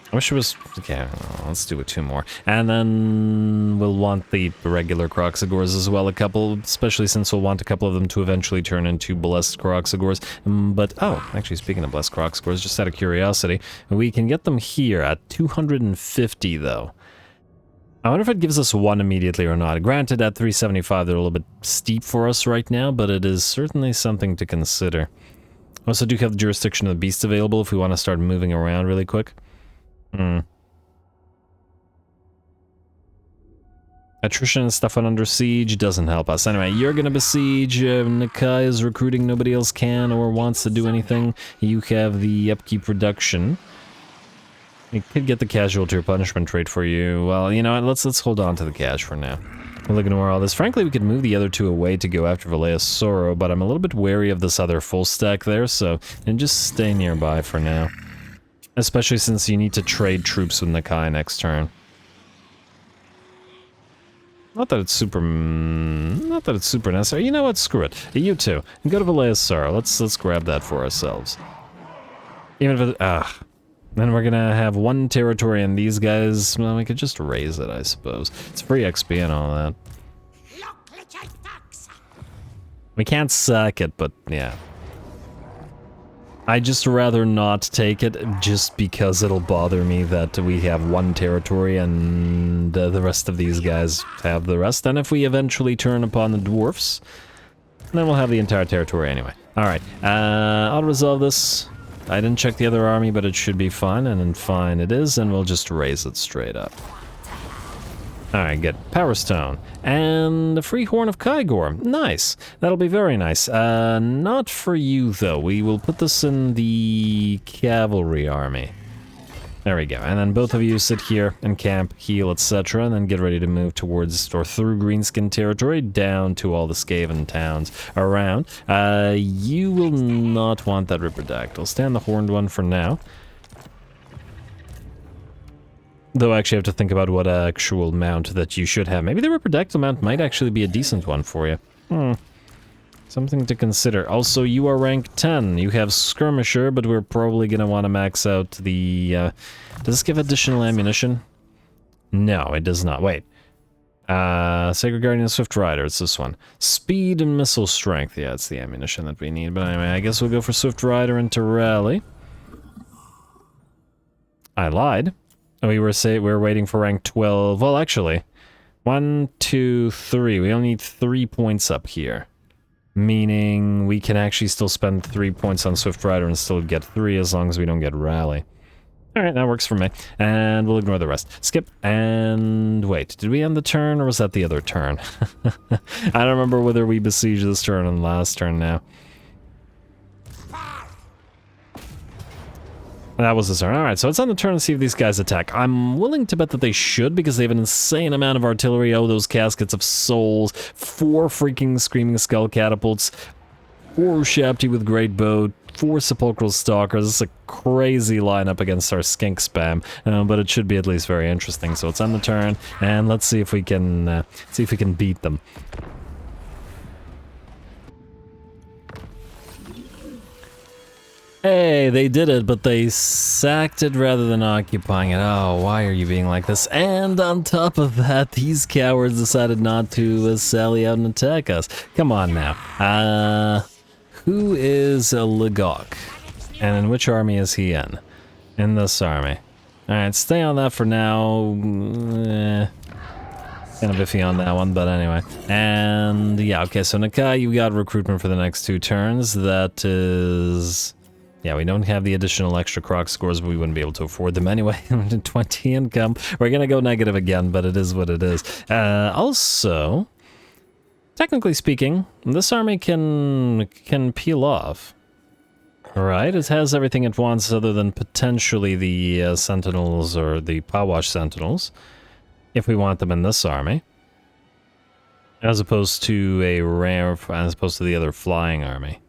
I wish it was... Okay, let's do it 2 more. And then we'll want the regular Kroxigors as well, a couple, especially since we'll want a couple of them to eventually turn into Blessed Kroxigors. But, oh, actually speaking of Blessed Kroxigors, just out of curiosity, we can get them here at 250 though. I wonder if it gives us 1 immediately or not. Granted, at 375 they're a little bit steep for us right now, but it is certainly something to consider. We also do have the Jurisdiction of the Beast available if we want to start moving around really quick. Attrition and stuff on Under Siege doesn't help us. Anyway, you're gonna besiege. Nakai is recruiting. Nobody else can or wants to do anything. You have the upkeep reduction. We could get the casualty or punishment trait for you. Well, you know what? Let's hold on to the cash for now. We'll ignore all this. Frankly, we could move the other 2 away to go after Valaya's Sorrow, but I'm a little bit wary of this other full stack there, so and just stay nearby for now. Especially since you need to trade troops with Nakai next turn. Not that it's super necessary. You know what? Screw it. You 2. Go to Valaya's Sorrow. Let's grab that for ourselves. Even if it... Then we're gonna have 1 territory and these guys... Well, we could just raise it, I suppose. It's free XP and all that. We can't sack it, but yeah. I'd just rather not take it, just because it'll bother me that we have 1 territory and the rest of these guys have the rest. And if we eventually turn upon the dwarfs, then we'll have the entire territory anyway. Alright, I'll resolve this. I didn't check the other army, but it should be fine, and then fine it is, and we'll just raise it straight up. Alright, good. Power Stone. And the Free Horn of Kygor. Nice. That'll be very nice. Not for you, though. We will put this in the cavalry army. There we go. And then both of you sit here and camp, heal, etc. And then get ready to move towards or through Greenskin territory down to all the Skaven towns around. You will not want that Ripperdactyl. Stand the horned one for now. Though I actually have to think about what actual mount that you should have. Maybe the Ripperdactyl mount might actually be a decent one for you. Something to consider. Also, you are rank 10. You have Skirmisher, but we're probably going to want to max out the... does this give additional ammunition? No, it does not. Wait. Sacred Guardian Swift Rider, it's this one. Speed and Missile Strength. Yeah, it's the ammunition that we need. But anyway, I guess we'll go for Swift Rider into Rally. I lied. We were waiting for rank 12. Well, actually, 1, 2, 3. We only need 3 points up here. Meaning we can actually still spend 3 points on Swift Rider and still get 3 as long as we don't get Rally. Alright, that works for me. And we'll ignore the rest. Skip, and wait, did we end the turn or was that the other turn? I don't remember whether we besieged this turn and last turn now. That was the turn. Alright, so it's on the turn to see if these guys attack. I'm willing to bet that they should because they have an insane amount of artillery. Oh, those caskets of souls. 4 freaking screaming skull catapults. 4 Shapti with great bow. 4 sepulchral stalkers. This is a crazy lineup against our skink spam, but it should be at least very interesting. So it's on the turn, and let's see if we can beat them. Hey, they did it, but they sacked it rather than occupying it. Oh, why are you being like this? And on top of that, these cowards decided not to sally out and attack us. Come on now. Who is a Ligok? And in which army is he in? In this army. Alright, stay on that for now. Kind of iffy on that one, but anyway. And yeah, okay, so Nakai, you got recruitment for the next 2 turns. That is... Yeah, we don't have the additional extra croc scores, but we wouldn't be able to afford them anyway. 20 income. We're gonna go negative again, but it is what it is. Also, technically speaking, this army can peel off. Alright, it has everything it wants other than potentially the Sentinels or the Pawash Sentinels, if we want them in this army. As opposed to the other flying army.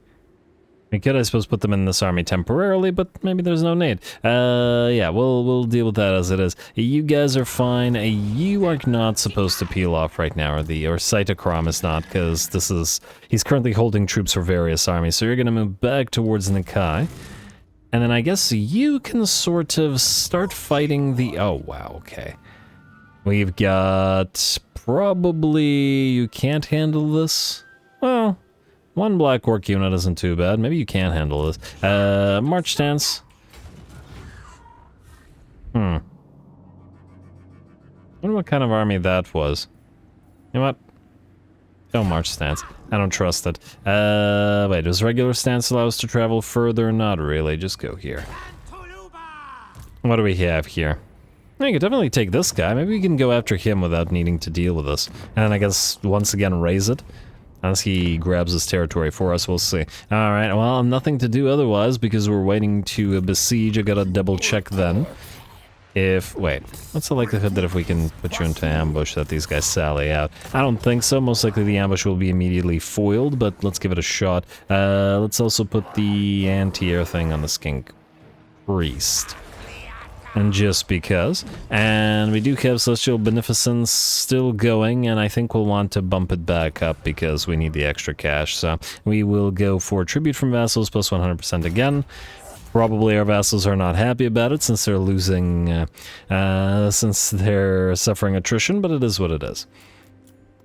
We could, I suppose, put them in this army temporarily, but maybe there's no need. Yeah, we'll deal with that as it is. You guys are fine. You are not supposed to peel off right now, or Cytocrom is not, because he's currently holding troops for various armies, so you're going to move back towards Nakai. And then I guess you can sort of start fighting the... Oh, wow, okay. We've got... Probably... You can't handle this? Well... 1 Black Orc unit isn't too bad. Maybe you can handle this. March stance. I wonder what kind of army that was. You know what? Go march stance. I don't trust it. Wait, does regular stance allow us to travel further? Not really. Just go here. What do we have here? You could definitely take this guy. Maybe we can go after him without needing to deal with us. And then I guess once again raise it. As he grabs this territory for us, we'll see. Alright, well, nothing to do otherwise because we're waiting to besiege. I gotta double check then. Wait, what's the likelihood that if we can put you into ambush that these guys sally out? I don't think so. Most likely the ambush will be immediately foiled, but let's give it a shot. Let's also put the anti-air thing on the skink priest. And just because. And we do have Celestial Beneficence still going, and I think we'll want to bump it back up because we need the extra cash. So we will go for Tribute from Vassals plus 100% again. Probably our vassals are not happy about it since they're losing, since they're suffering attrition, but it is what it is.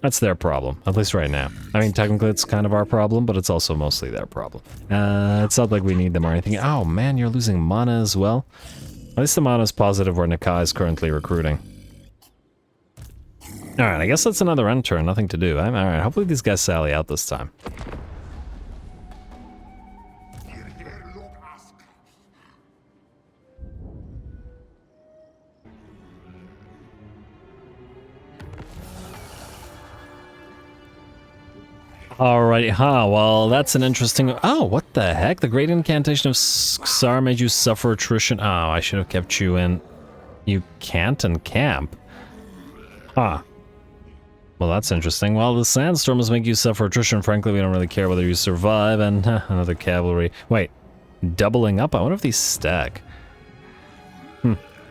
That's their problem, at least right now. I mean, technically it's kind of our problem, but it's also mostly their problem. It's not like we need them or anything. Oh man, you're losing mana as well? At least the mana is positive where Nakai is currently recruiting. Alright, I guess that's another end turn, nothing to do. Alright, hopefully these guys sally out this time. Alright, well, that's an interesting... Oh, what What the heck? The great incantation of Xar made you suffer attrition. Oh, I should have kept you in. You can't encamp. Huh. Well, that's interesting. Well, the sandstorms make you suffer attrition. Frankly, we don't really care whether you survive. And another cavalry. Wait, doubling up? I wonder if these stack.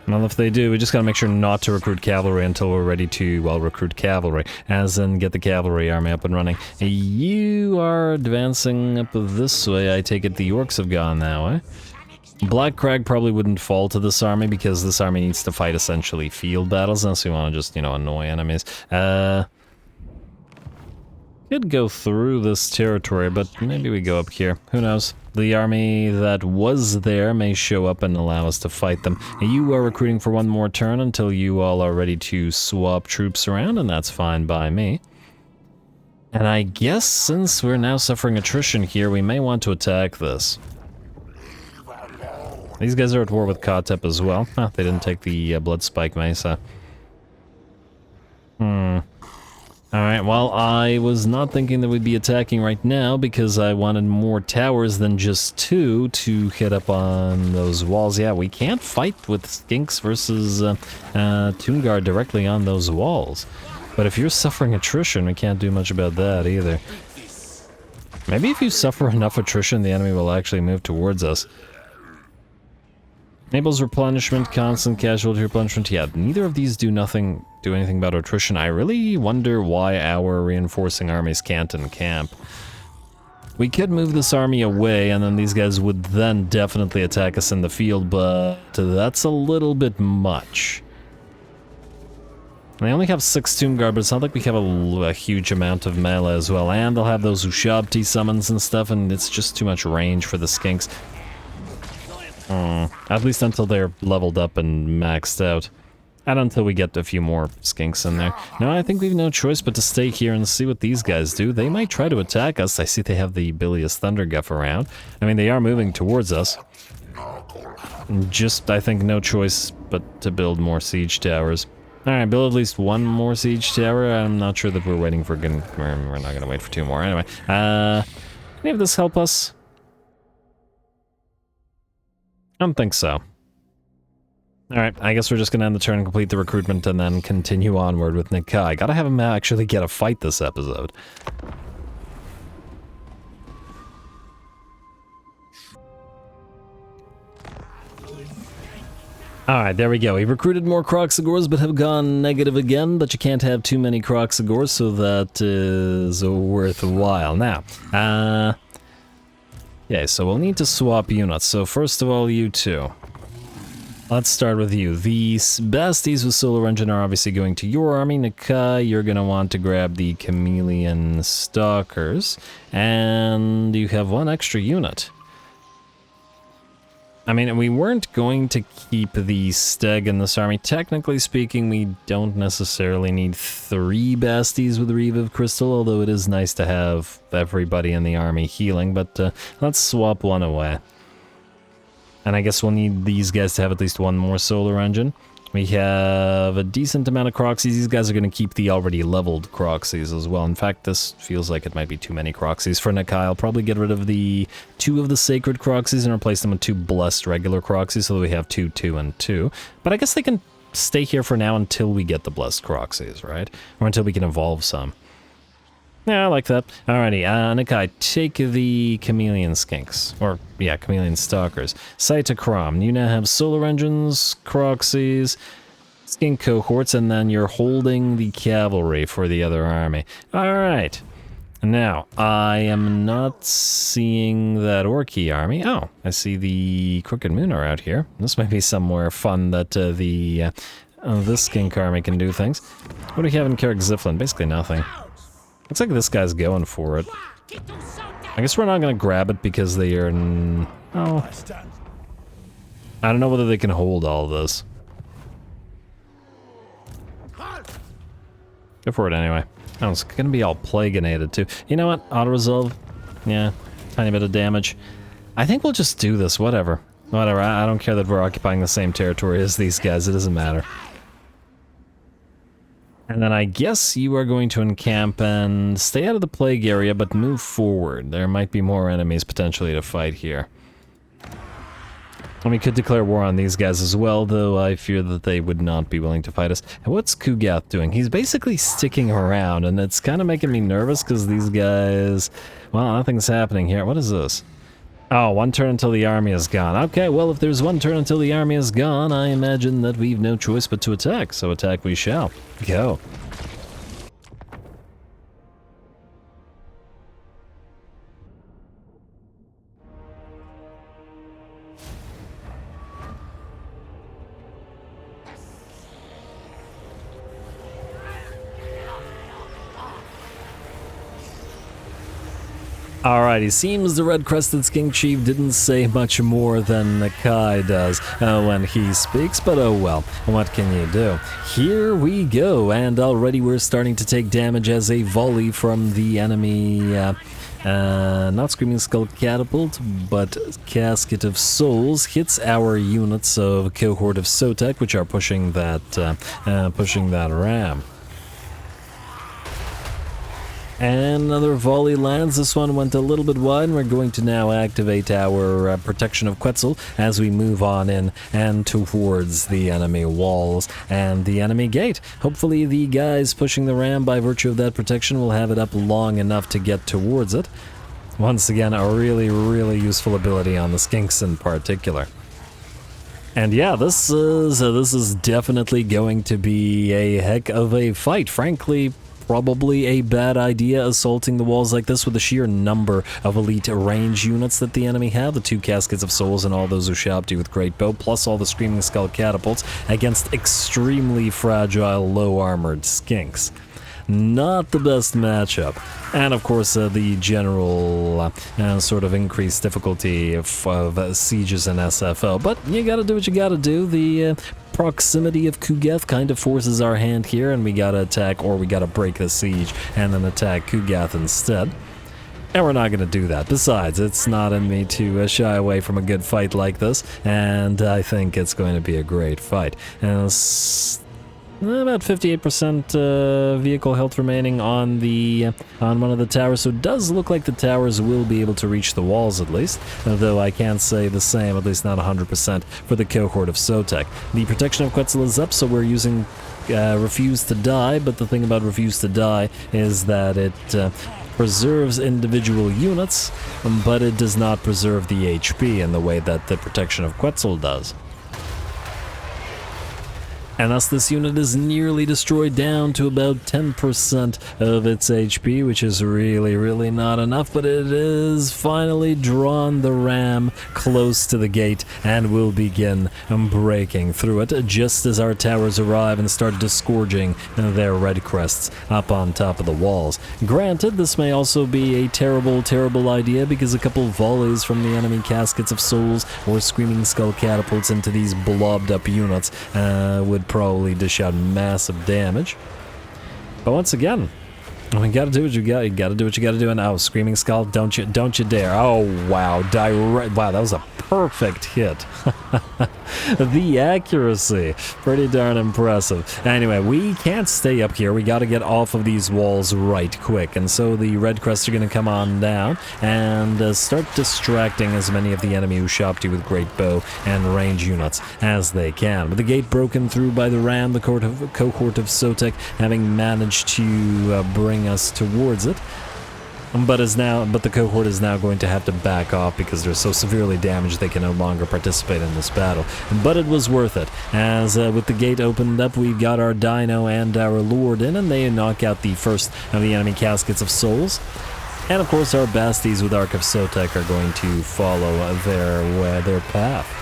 Well, if they do, we just gotta make sure not to recruit cavalry until we're ready to, well, recruit cavalry. As in, get the cavalry army up and running. You are advancing up this way. I take it the orcs have gone that way. Black Crag probably wouldn't fall to this army because this army needs to fight essentially field battles unless we want to just, you know, annoy enemies. Could go through this territory, but maybe we go up here. Who knows? The army that was there may show up and allow us to fight them. You are recruiting for one more turn until you all are ready to swap troops around, and that's fine by me. And I guess since we're now suffering attrition here, we may want to attack this. These guys are at war with Khatep as well. Huh, they didn't take the Blood Spike Mesa. Alright, well, I was not thinking that we'd be attacking right now because I wanted more towers than just 2 to hit up on those walls. Yeah, we can't fight with Skinks versus Toonguard directly on those walls. But if you're suffering attrition, we can't do much about that either. Maybe if you suffer enough attrition, the enemy will actually move towards us. Enables replenishment, constant casualty replenishment. Yeah, neither of these do anything about attrition. I really wonder why our reinforcing armies can't encamp. We could move this army away, and then these guys would then definitely attack us in the field, but that's a little bit much. They only have 6 Tomb Guard, but it's not like we have a huge amount of melee as well, and they'll have those Ushabti summons and stuff, and it's just too much range for the Skinks. At least until they're leveled up and maxed out. And until we get a few more Skinks in there. No, I think we've no choice but to stay here and see what these guys do. They might try to attack us. I see they have the Bilious Thunderguff around. I mean, they are moving towards us. Just, I think, no choice but to build more siege towers. Alright, build at least one more siege tower. I'm not sure that we're waiting for... We're not gonna wait for 2 more. Anyway, any of this help us? I don't think so. Alright, I guess we're just gonna end the turn and complete the recruitment and then continue onward with Nakai. Gotta have him actually get a fight this episode. Alright, there we go. We've recruited more Kroxigors, but have gone negative again, but you can't have too many Kroxigors, so that is worthwhile. Now, okay, so we'll need to swap units. So first of all, you two. Let's start with you. The Basties with Solar Engine are obviously going to your army. Nakai, you're going to want to grab the Chameleon Stalkers. And you have 1 extra unit. I mean, we weren't going to keep the Steg in this army. Technically speaking, we don't necessarily need 3 Basties with Reviv Crystal, although it is nice to have everybody in the army healing, but let's swap 1 away. And I guess we'll need these guys to have at least 1 more Solar Engine. We have a decent amount of Croxies. These guys are going to keep the already leveled Croxies as well. In fact, this feels like it might be too many Croxies for Nakai. I'll probably get rid of the 2 of the Sacred Croxies and replace them with 2 Blessed regular Croxies so that we have 2, 2, and 2. But I guess they can stay here for now until we get the Blessed Croxies, right? Or until we can evolve some. Yeah, I like that. Alrighty, Nakai, take the Chameleon Skinks. Or, yeah, Chameleon Stalkers. Cytochrome, you now have Solar Engines, Croxies, Skink Cohorts, and then you're holding the Cavalry for the other army. Alright. Now, I am not seeing that Orky army. Oh, I see the Crooked Mooner out here. This might be somewhere fun that this Skink army can do things. What do we have in Carrick Ziflin? Basically nothing. Looks like this guy's going for it. I guess we're not going to grab it because they are... Oh. I don't know whether they can hold all of this. Go for it anyway. Oh, it's going to be all Plagueinated too. You know what? Auto-resolve. Yeah, tiny bit of damage. I think we'll just do this, whatever. Whatever, I don't care that we're occupying the same territory as these guys, it doesn't matter. And then I guess you are going to encamp and stay out of the plague area, but move forward. There might be more enemies potentially to fight here. And we could declare war on these guys as well, though I fear that they would not be willing to fight us. And what's Kugath doing? He's basically sticking around, and it's kind of making me nervous because these guys... Well, nothing's happening here. What is this? Oh, 1 turn until the army is gone. Okay, well, if there's 1 turn until the army is gone, I imagine that we've no choice but to attack. So attack we shall. Go. Alrighty, seems the red-crested skink chief didn't say much more than Nakai does when he speaks, but oh well, what can you do? Here we go, and already we're starting to take damage as a volley from the enemy, not Screaming Skull Catapult, but Casket of Souls hits our units of Cohort of Sotek, which are pushing that ram. And another volley lands. This one went a little bit wide, and we're going to now activate our protection of Quetzal as we move on in and towards the enemy walls and the enemy gate. Hopefully the guys pushing the ram by virtue of that protection will have it up long enough to get towards it. Once again, a really, really useful ability on the skinks in particular. And yeah, this is definitely going to be a heck of a fight. Frankly, probably a bad idea assaulting the walls like this with the sheer number of elite range units that the enemy have, the 2 Caskets of Souls and all those Ushabti with Great Bow, plus all the Screaming Skull Catapults against extremely fragile, low-armored skinks. Not the best matchup. And of course the general sort of increased difficulty of sieges in SFO. But you gotta do what you gotta do. The proximity of Kugath kind of forces our hand here, and we gotta attack, or we gotta break the siege and then attack Kugath instead. And we're not going to do that. Besides, it's not in me to shy away from a good fight like this, and I think it's going to be a great fight. And about 58% vehicle health remaining on one of the towers, so it does look like the towers will be able to reach the walls at least, though I can't say the same, at least not 100% for the Cohort of Sotek. The protection of Quetzal is up, so we're using Refuse to Die, but the thing about Refuse to Die is that it preserves individual units, but it does not preserve the HP in the way that the protection of Quetzal does. And thus this unit is nearly destroyed down to about 10% of its HP, which is really, really not enough, but it is finally drawn the ram close to the gate and will begin breaking through it just as our towers arrive and start disgorging their red crests up on top of the walls. Granted, this may also be a terrible, terrible idea because a couple volleys from the enemy Caskets of Souls or Screaming Skull Catapults into these blobbed up units would probably dish out massive damage. But once again, you gotta do what you got. You gotta do what you gotta do. And oh, Screaming Skull, don't you dare! Oh wow, wow, that was a perfect hit. The accuracy, pretty darn impressive. Anyway, we can't stay up here. We gotta get off of these walls right quick. And so the red crests are gonna come on down and start distracting as many of the enemy Ushabti with Great Bow and range units as they can. With the gate broken through by the ram, the Cohort of Sotek having managed to bring us towards it, but the cohort is now going to have to back off because they're so severely damaged they can no longer participate in this battle. But it was worth it, as with the gate opened up, we've got our Dino and our Lord in, and they knock out the first of the enemy Caskets of Souls. And of course our Basties with Ark of Sotek are going to follow their path.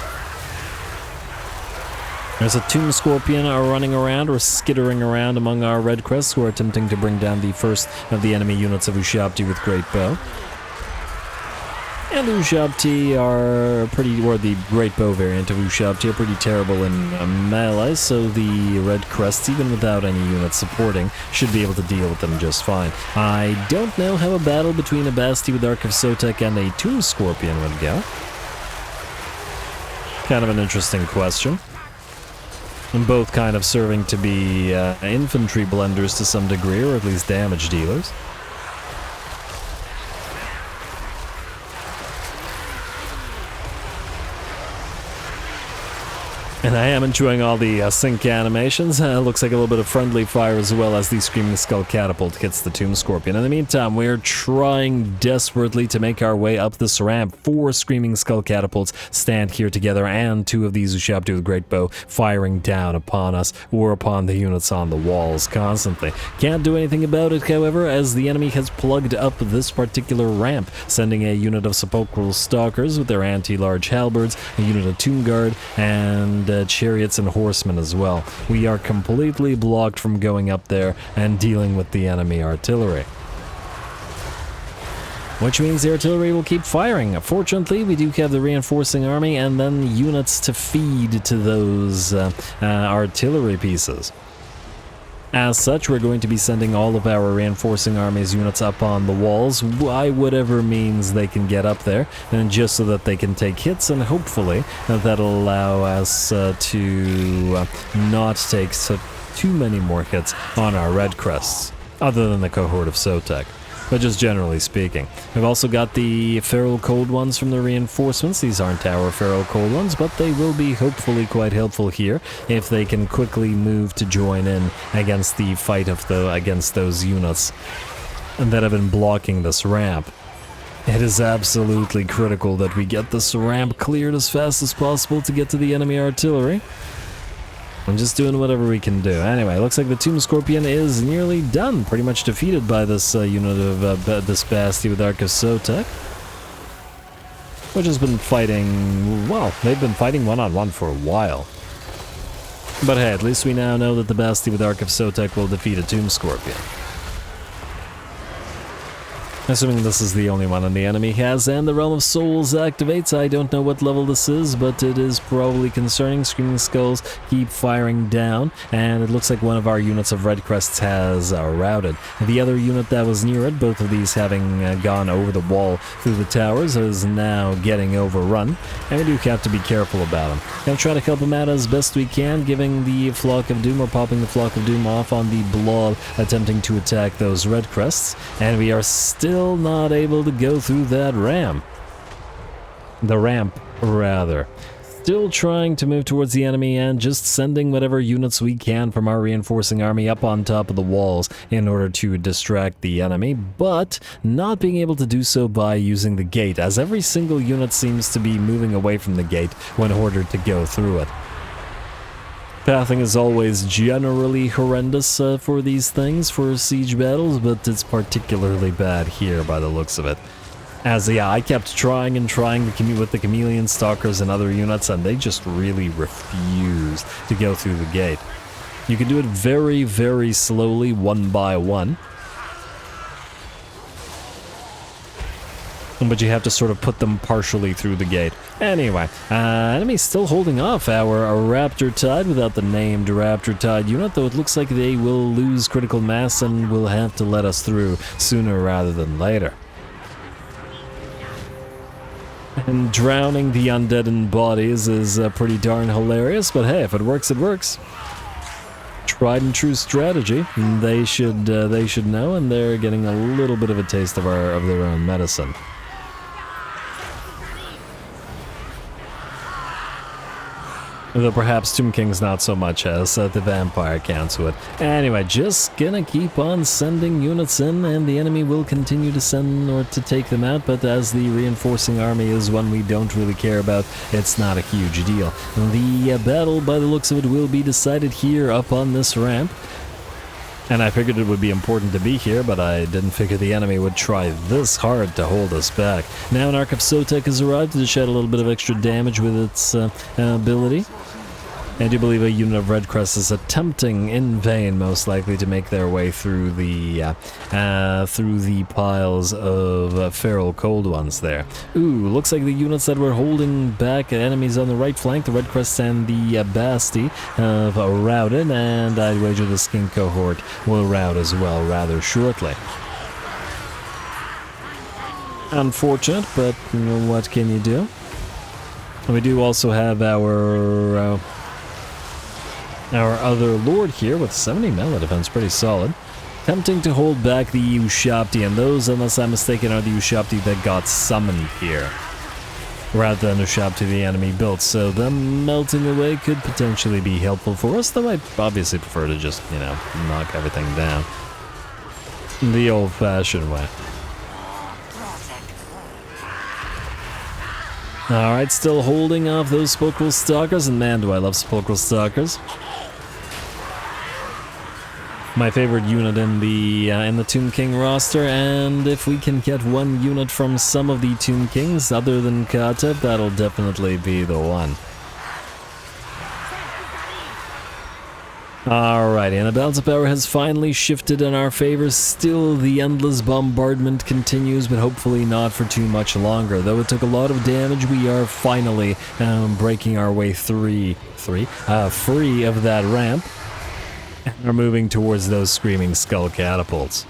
There's a Tomb Scorpion running around or skittering around among our red crests who are attempting to bring down the first of the enemy units of Ushabti with Great Bow. And the Ushabti are or the Great Bow variant of Ushabti are pretty terrible in melee, so the red crests, even without any units supporting, should be able to deal with them just fine. I don't know how a battle between a Basti with Ark of Sotek and a Tomb Scorpion would go. Kind of an interesting question. And both kind of serving to be infantry blenders to some degree, or at least damage dealers. And I am enjoying all the sync animations. Looks like a little bit of friendly fire as well as the Screaming Skull Catapult hits the Tomb Scorpion. In the meantime, we're trying desperately to make our way up this ramp. 4 Screaming Skull Catapults stand here together, and 2 of these Ushabti with Great Bow firing down upon us or upon the units on the walls constantly. Can't do anything about it, however, as the enemy has plugged up this particular ramp, sending a unit of Sepulchral Stalkers with their anti-large halberds, a unit of Tomb Guard, and chariots and horsemen as well. We are completely blocked from going up there and dealing with the enemy artillery. Which means the artillery will keep firing. Fortunately, we do have the reinforcing army and then units to feed to those artillery pieces. As such, we're going to be sending all of our reinforcing army's units up on the walls by whatever means they can get up there, and just so that they can take hits, and hopefully that'll allow us to not take too many more hits on our red crests, other than the cohort of Sotek. But just generally speaking. We've also got the Feral Cold Ones from the reinforcements. These aren't our Feral Cold Ones, but they will be hopefully quite helpful here if they can quickly move to join in against the fight of against those units that have been blocking this ramp. It is absolutely critical that we get this ramp cleared as fast as possible to get to the enemy artillery. I'm just doing whatever we can do. Anyway, looks like the Tomb Scorpion is nearly done. Pretty much defeated by this unit of this Basti with Ark of Sotek. Which has been fighting... well, they've been fighting one-on-one for a while. But hey, at least we now know that the Basti with Ark of Sotek will defeat a Tomb Scorpion. Assuming this is the only one the enemy has, and the Realm of Souls activates. I don't know what level this is, but it is probably concerning. Screaming Skulls keep firing down, and it looks like one of our units of Red Crests has routed. The other unit that was near it, both of these having gone over the wall through the towers, is now getting overrun, and we do have to be careful about them. Gonna try to help them out as best we can, giving the Flock of Doom, or popping the Flock of Doom off on the blob, attempting to attack those Red Crests, and we are still not able to go through that ramp. The ramp, rather. Still trying to move towards the enemy and just sending whatever units we can from our reinforcing army up on top of the walls in order to distract the enemy, but not being able to do so by using the gate, as every single unit seems to be moving away from the gate when ordered to go through it. Pathing is always generally horrendous for these things, for siege battles, but it's particularly bad here by the looks of it. As, yeah, I kept trying and trying with the Chameleon Stalkers and other units, and they just really refused to go through the gate. You can do it very, very slowly, one by one. But you have to sort of put them partially through the gate. Anyway, enemy's still holding off our Raptor Tide without the named Raptor Tide unit, though it looks like they will lose critical mass and will have to let us through sooner rather than later. And drowning the undead in bodies is pretty darn hilarious, but hey, if it works, it works. Tried and true strategy. They should know, and they're getting a little bit of a taste of their own medicine. Though perhaps Tomb King's not so much as the Vampire counts to it. Anyway, just gonna keep on sending units in, and the enemy will continue to send or to take them out, but as the reinforcing army is one we don't really care about, it's not a huge deal. The battle, by the looks of it, will be decided here up on this ramp. And I figured it would be important to be here, but I didn't figure the enemy would try this hard to hold us back. Now an Ark of Sotek has arrived to shed a little bit of extra damage with its ability. I do believe a unit of Red Crest is attempting, in vain most likely, to make their way through the piles of Feral Cold Ones there. Ooh, looks like the units that were holding back enemies on the right flank, the Red Crest and the Basti, have routed, and I'd wager the Skink cohort will rout as well rather shortly. Unfortunate, but what can you do? We do also have our Our other lord here with 70 melee defense, pretty solid. Attempting to hold back the Ushabti, and those, unless I'm mistaken, are the Ushabti that got summoned here, rather than Ushabti the enemy built, so them melting away could potentially be helpful for us, though I'd obviously prefer to just, you know, knock everything down the old-fashioned way. Alright, still holding off those Sepulchral Stalkers, and man do I love Sepulchral Stalkers. My favorite unit in the Tomb King roster, and if we can get one unit from some of the Tomb Kings other than Khatep, that'll definitely be the one. Alrighty, and the balance of power has finally shifted in our favor. Still, the endless bombardment continues, but hopefully not for too much longer. Though it took a lot of damage, we are finally breaking our way free of that ramp. And are moving towards those Screaming Skull catapults.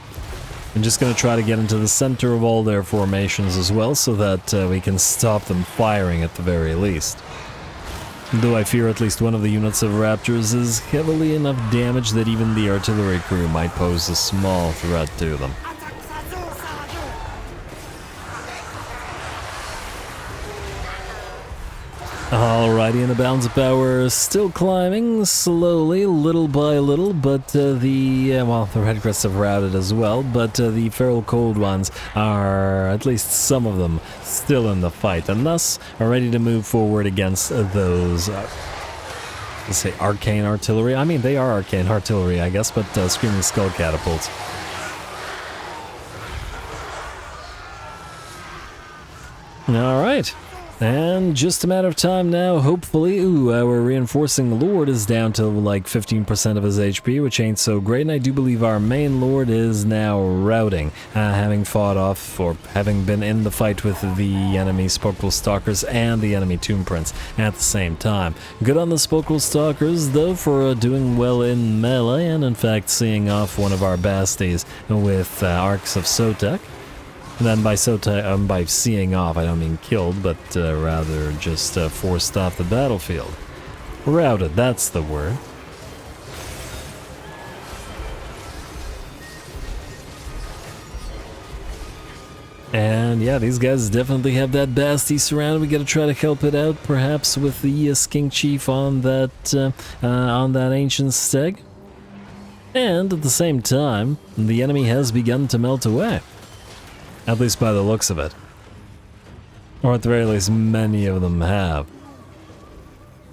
I'm just going to try to get into the center of all their formations as well, so that we can stop them firing at the very least. Though I fear at least one of the units of Raptors is heavily enough damage that even the artillery crew might pose a small threat to them. Alrighty, and the balance of power is still climbing slowly, little by little, but the Red Crests have routed as well, but the Feral Cold Ones are, at least some of them, still in the fight, and thus are ready to move forward against those, let's say, Arcane Artillery. I mean, they are Arcane Artillery, I guess, but Screaming Skull Catapults. Alright. And just a matter of time now, hopefully. Ooh, our reinforcing lord is down to like 15% of his HP, which ain't so great, and I do believe our main lord is now routing, having fought off, or having been in the fight with the enemy Sepulchral Stalkers and the enemy Tomb Prince at the same time. Good on the Sepulchral Stalkers, though, for doing well in melee, and in fact seeing off one of our basties with Arcs of Sotek. And then by seeing off, I don't mean killed, but rather just forced off the battlefield. Routed, that's the word. And yeah, these guys definitely have that Basti surrounded. We gotta try to help it out, perhaps with the Skink Chief on that ancient steg. And at the same time, the enemy has begun to melt away. At least by the looks of it. Or at the very least, many of them have.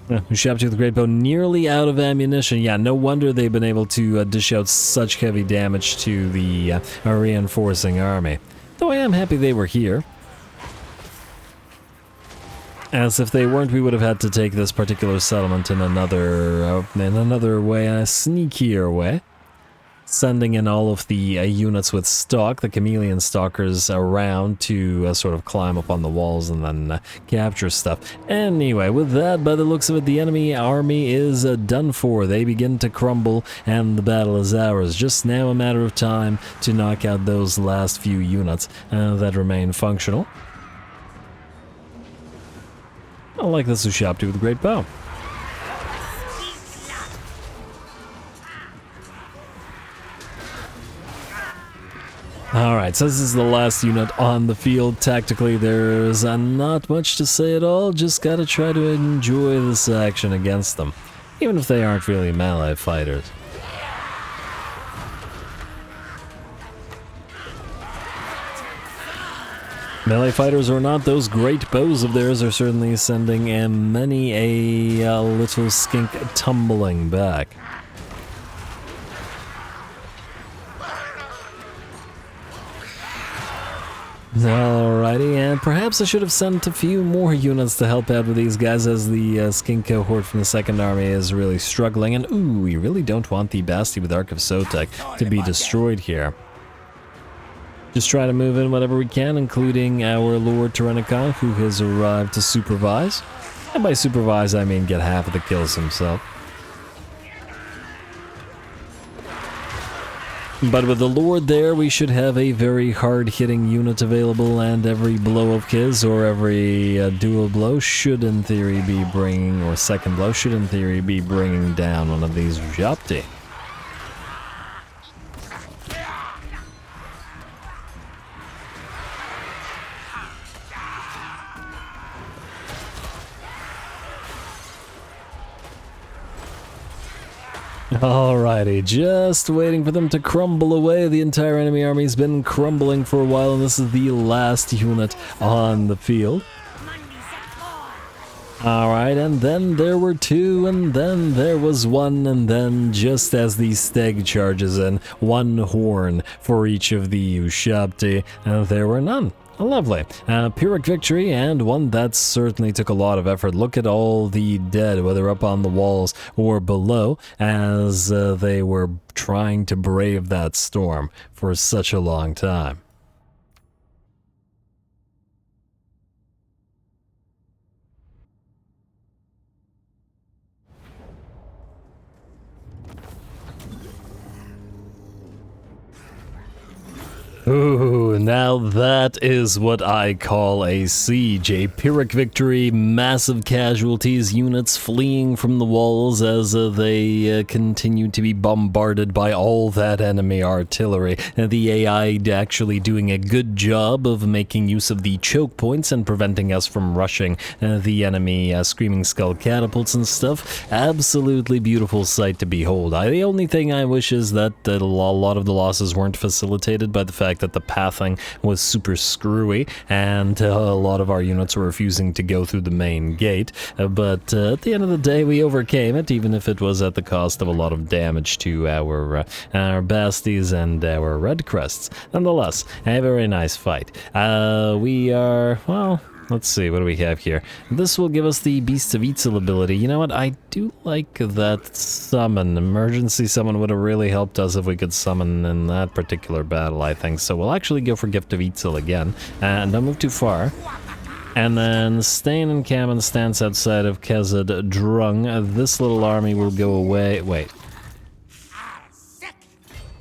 Ushabti with the Great Bow nearly out of ammunition. Yeah, no wonder they've been able to dish out such heavy damage to the reinforcing army. Though I am happy they were here. As if they weren't, we would have had to take this particular settlement in another way, a sneakier way. Sending in all of the units with stalk, the chameleon stalkers, around to sort of climb up on the walls and then capture stuff. Anyway, with that, by the looks of it, the enemy army is done for. They begin to crumble, and the battle is ours. Just now a matter of time to knock out those last few units that remain functional. I like this Ushabti with a great bow. Alright, so this is the last unit on the field. Tactically, there's not much to say at all. Just gotta try to enjoy this action against them, even if they aren't really melee fighters. Melee fighters or not, those great bows of theirs are certainly sending many a little skink tumbling back. Alrighty, and perhaps I should have sent a few more units to help out with these guys, as the skink cohort from the second army is really struggling, and ooh, we really don't want the Basti with Arc of Sotek to be destroyed here. Just try to move in whatever we can, including our Lord Tyrannicon, who has arrived to supervise. And by supervise, I mean get half of the kills himself. But with the Lord there, we should have a very hard-hitting unit available, and every blow of his, or every dual blow, should in theory be bringing, or second blow, should in theory be bringing down one of these Japti. Alrighty, just waiting for them to crumble away. The entire enemy army's been crumbling for a while, and this is the last unit on the field. Alright, and then there were two, and then there was one, and then just as the stag charges in, one horn for each of the Ushabti, and there were none. Lovely. Pyrrhic victory, and one that certainly took a lot of effort. Look at all the dead, whether up on the walls or below, as they were trying to brave that storm for such a long time. Ooh, now that is what I call a siege. A Pyrrhic victory, massive casualties, units fleeing from the walls as they continue to be bombarded by all that enemy artillery. The AI actually doing a good job of making use of the choke points and preventing us from rushing the enemy Screaming Skull catapults and stuff. Absolutely beautiful sight to behold. The only thing I wish is that a lot of the losses weren't facilitated by the fact that the pathing was super screwy and a lot of our units were refusing to go through the main gate, but at the end of the day we overcame it, even if it was at the cost of a lot of damage to our basties and our red crests. Nonetheless, a very nice fight. We are, well, let's see, what do we have here? This will give us the Beasts of Itzel ability. You know what, I do like that summon. Emergency summon would have really helped us if we could summon in that particular battle, I think. So we'll actually go for Gift of Itzel again, and don't move too far. And then staying in camp and stance outside of Kazad Drung. This little army will go away. Wait.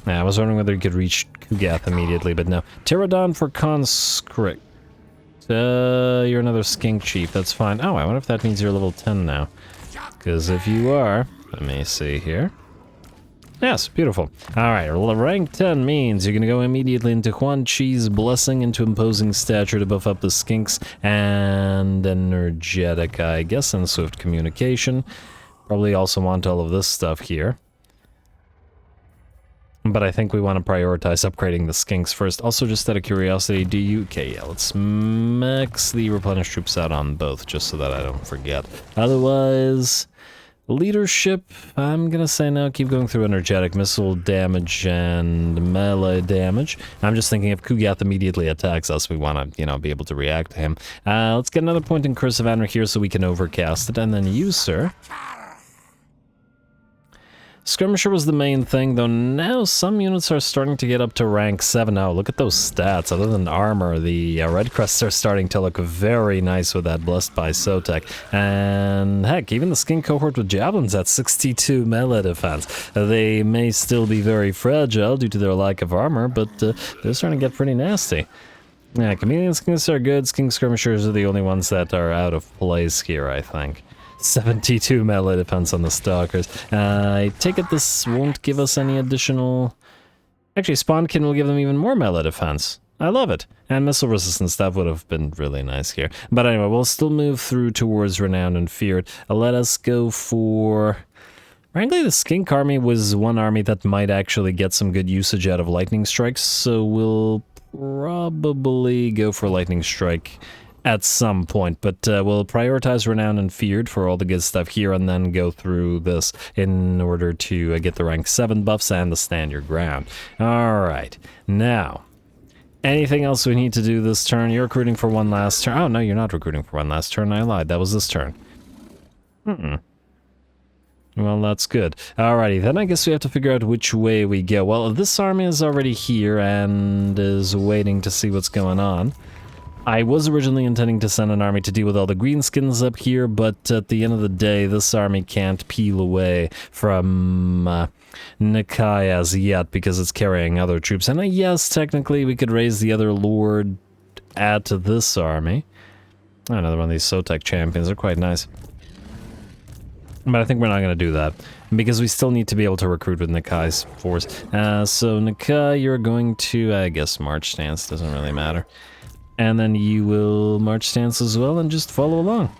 I was wondering whether you could reach Kugath immediately, but no. Pterodon for Conscript. You're another skink chief, that's fine. Oh, I wonder if that means you're level 10 now. Because if you are, let me see here. Yes, beautiful. Alright, rank 10 means you're gonna go immediately into Quan Chi's Blessing, into Imposing Stature to buff up the skinks, and Energetic, I guess, and Swift Communication. Probably also want all of this stuff here. But I think we want to prioritize upgrading the skinks first. Also, just out of curiosity, do you... Okay, yeah, let's max the replenish troops out on both, just so that I don't forget. Otherwise, leadership, I'm gonna say no, keep going through energetic, missile damage, and melee damage. I'm just thinking if Kugath immediately attacks us, we want to, you know, be able to react to him. Let's get another point in Curse of Anra here so we can overcast it, and then you, sir. Skirmisher was the main thing, though now some units are starting to get up to rank 7. Oh, look at those stats. Other than armor, the Red Crests are starting to look very nice with that Blessed by Sotek. And heck, even the skin cohort with Javelins at 62 melee defense. They may still be very fragile due to their lack of armor, but they're starting to get pretty nasty. Yeah, Chameleon Skinks are good. Skink Skirmishers are the only ones that are out of place here, I think. 72 melee defense on the Stalkers. I take it this won't give us any additional... Actually, Spawnkin will give them even more melee defense. I love it. And missile resistance, that would have been really nice here. But anyway, we'll still move through towards Renowned and Feared. Let us go for... Frankly, the Skink army was one army that might actually get some good usage out of Lightning Strikes, so we'll probably go for Lightning Strike at some point, but we'll prioritize Renowned and Feared for all the good stuff here, and then go through this in order to get the rank 7 buffs and the Stand Your Ground. Alright, now, anything else we need to do this turn? You're recruiting for one last turn. Oh, no, you're not recruiting for one last turn. I lied. That was this turn. Well, that's good. Alrighty, then I guess we have to figure out which way we go. Well, this army is already here and is waiting to see what's going on. I was originally intending to send an army to deal with all the greenskins up here, but at the end of the day, this army can't peel away from Nakai as yet because it's carrying other troops. And yes, technically we could raise the other lord add to this army. Another one of these Sotek champions, they're quite nice. But I think we're not going to do that, because we still need to be able to recruit with Nakai's force. So Nakai, you're going to, I guess, march stance, doesn't really matter. And then you will march stance as well and just follow along.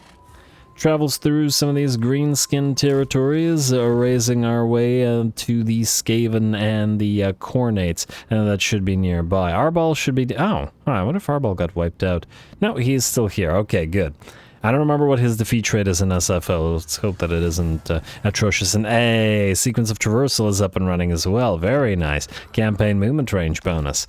Travels through some of these green-skin territories, raising our way to the Skaven and the Cornates, and that should be nearby. Arbol should be... Oh, I wonder if Arbol got wiped out. No, he's still here. Okay, good. I don't remember what his defeat rate is in SFO. Let's hope that it isn't atrocious. And hey, sequence of traversal is up and running as well. Very nice. Campaign movement range bonus.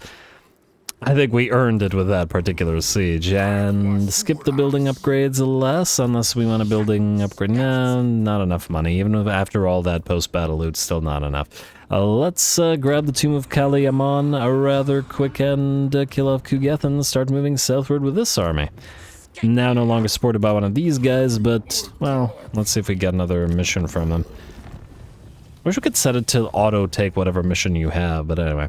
I think we earned it with that particular siege. And skip the building upgrades less, unless we want a building upgrade. No, not enough money. Even if after all that post-battle loot, still not enough. Let's grab the Tomb of Kaliamon rather quick and kill off Kugath and start moving southward with this army. Now no longer supported by one of these guys, but, well, let's see if we get another mission from them. Wish we could set it to auto-take whatever mission you have, but anyway.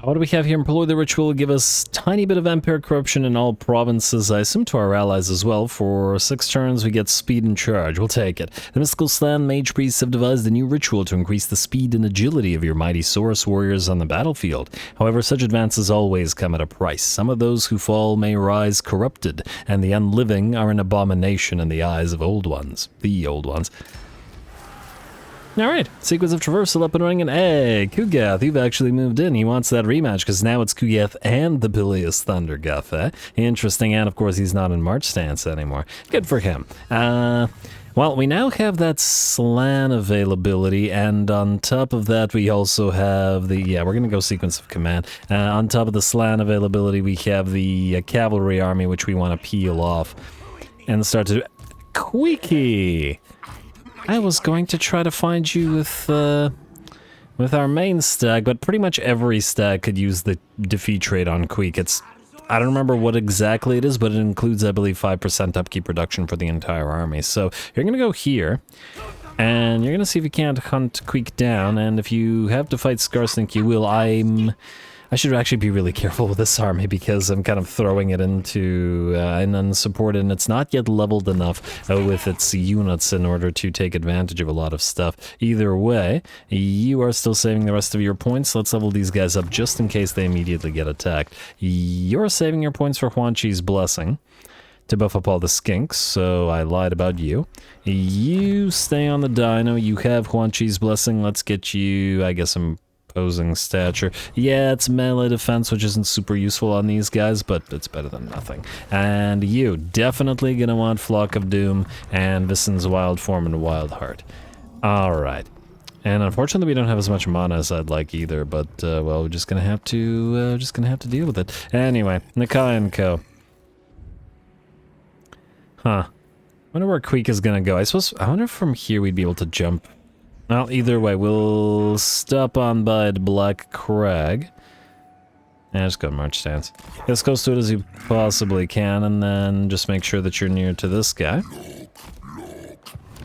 What do we have here? Employ the ritual, give us tiny bit of Empire corruption in all provinces, I assume to our allies as well. For 6 turns we get speed and charge, we'll take it. The mystical slan mage priests have devised a new ritual to increase the speed and agility of your mighty Saurus warriors on the battlefield. However, such advances always come at a price. Some of those who fall may rise corrupted, and the unliving are an abomination in the eyes of old ones. The old ones. Alright, sequence of traversal up and running, and hey, Kugath, you've actually moved in. He wants that rematch, because now it's Kugath and the Bilious Thunderguth, eh? Interesting, and of course he's not in march stance anymore. Good for him. Well, we now have that slan availability, and on top of that we also have the, yeah, we're gonna go sequence of command. On top of the slan availability, we have the cavalry army, which we want to peel off, and start to... Queeky! I was going to try to find you with our main stag, but pretty much every stag could use the defeat trait on Queek. It's, I don't remember what exactly it is, but it includes, I believe, 5% upkeep reduction for the entire army. So you're going to go here, and you're going to see if you can't hunt Queek down, and if you have to fight Scarsnink, you will. I should actually be really careful with this army because I'm kind of throwing it into an unsupported, and it's not yet leveled enough with its units in order to take advantage of a lot of stuff. Either way, you are still saving the rest of your points. Let's level these guys up just in case they immediately get attacked. You're saving your points for Huan Chi's Blessing to buff up all the skinks, so I lied about you. You stay on the dino. You have Huan Chi's Blessing. Let's get you, I guess, some opposing stature. Yeah, it's melee defense, which isn't super useful on these guys, but it's better than nothing. And you, definitely gonna want Flock of Doom and Visen's Wild Form and Wild Heart. Alright. And unfortunately we don't have as much mana as I'd like either, but, well, we're just gonna have to deal with it. Anyway, Nakai and Co. Huh. Wonder where Queek is gonna go. I wonder if from here we'd be able to jump. Well, either way, we'll stop on by the Black Crag. Yeah, just go march stance. Get as close to it as you possibly can, and then just make sure that you're near to this guy.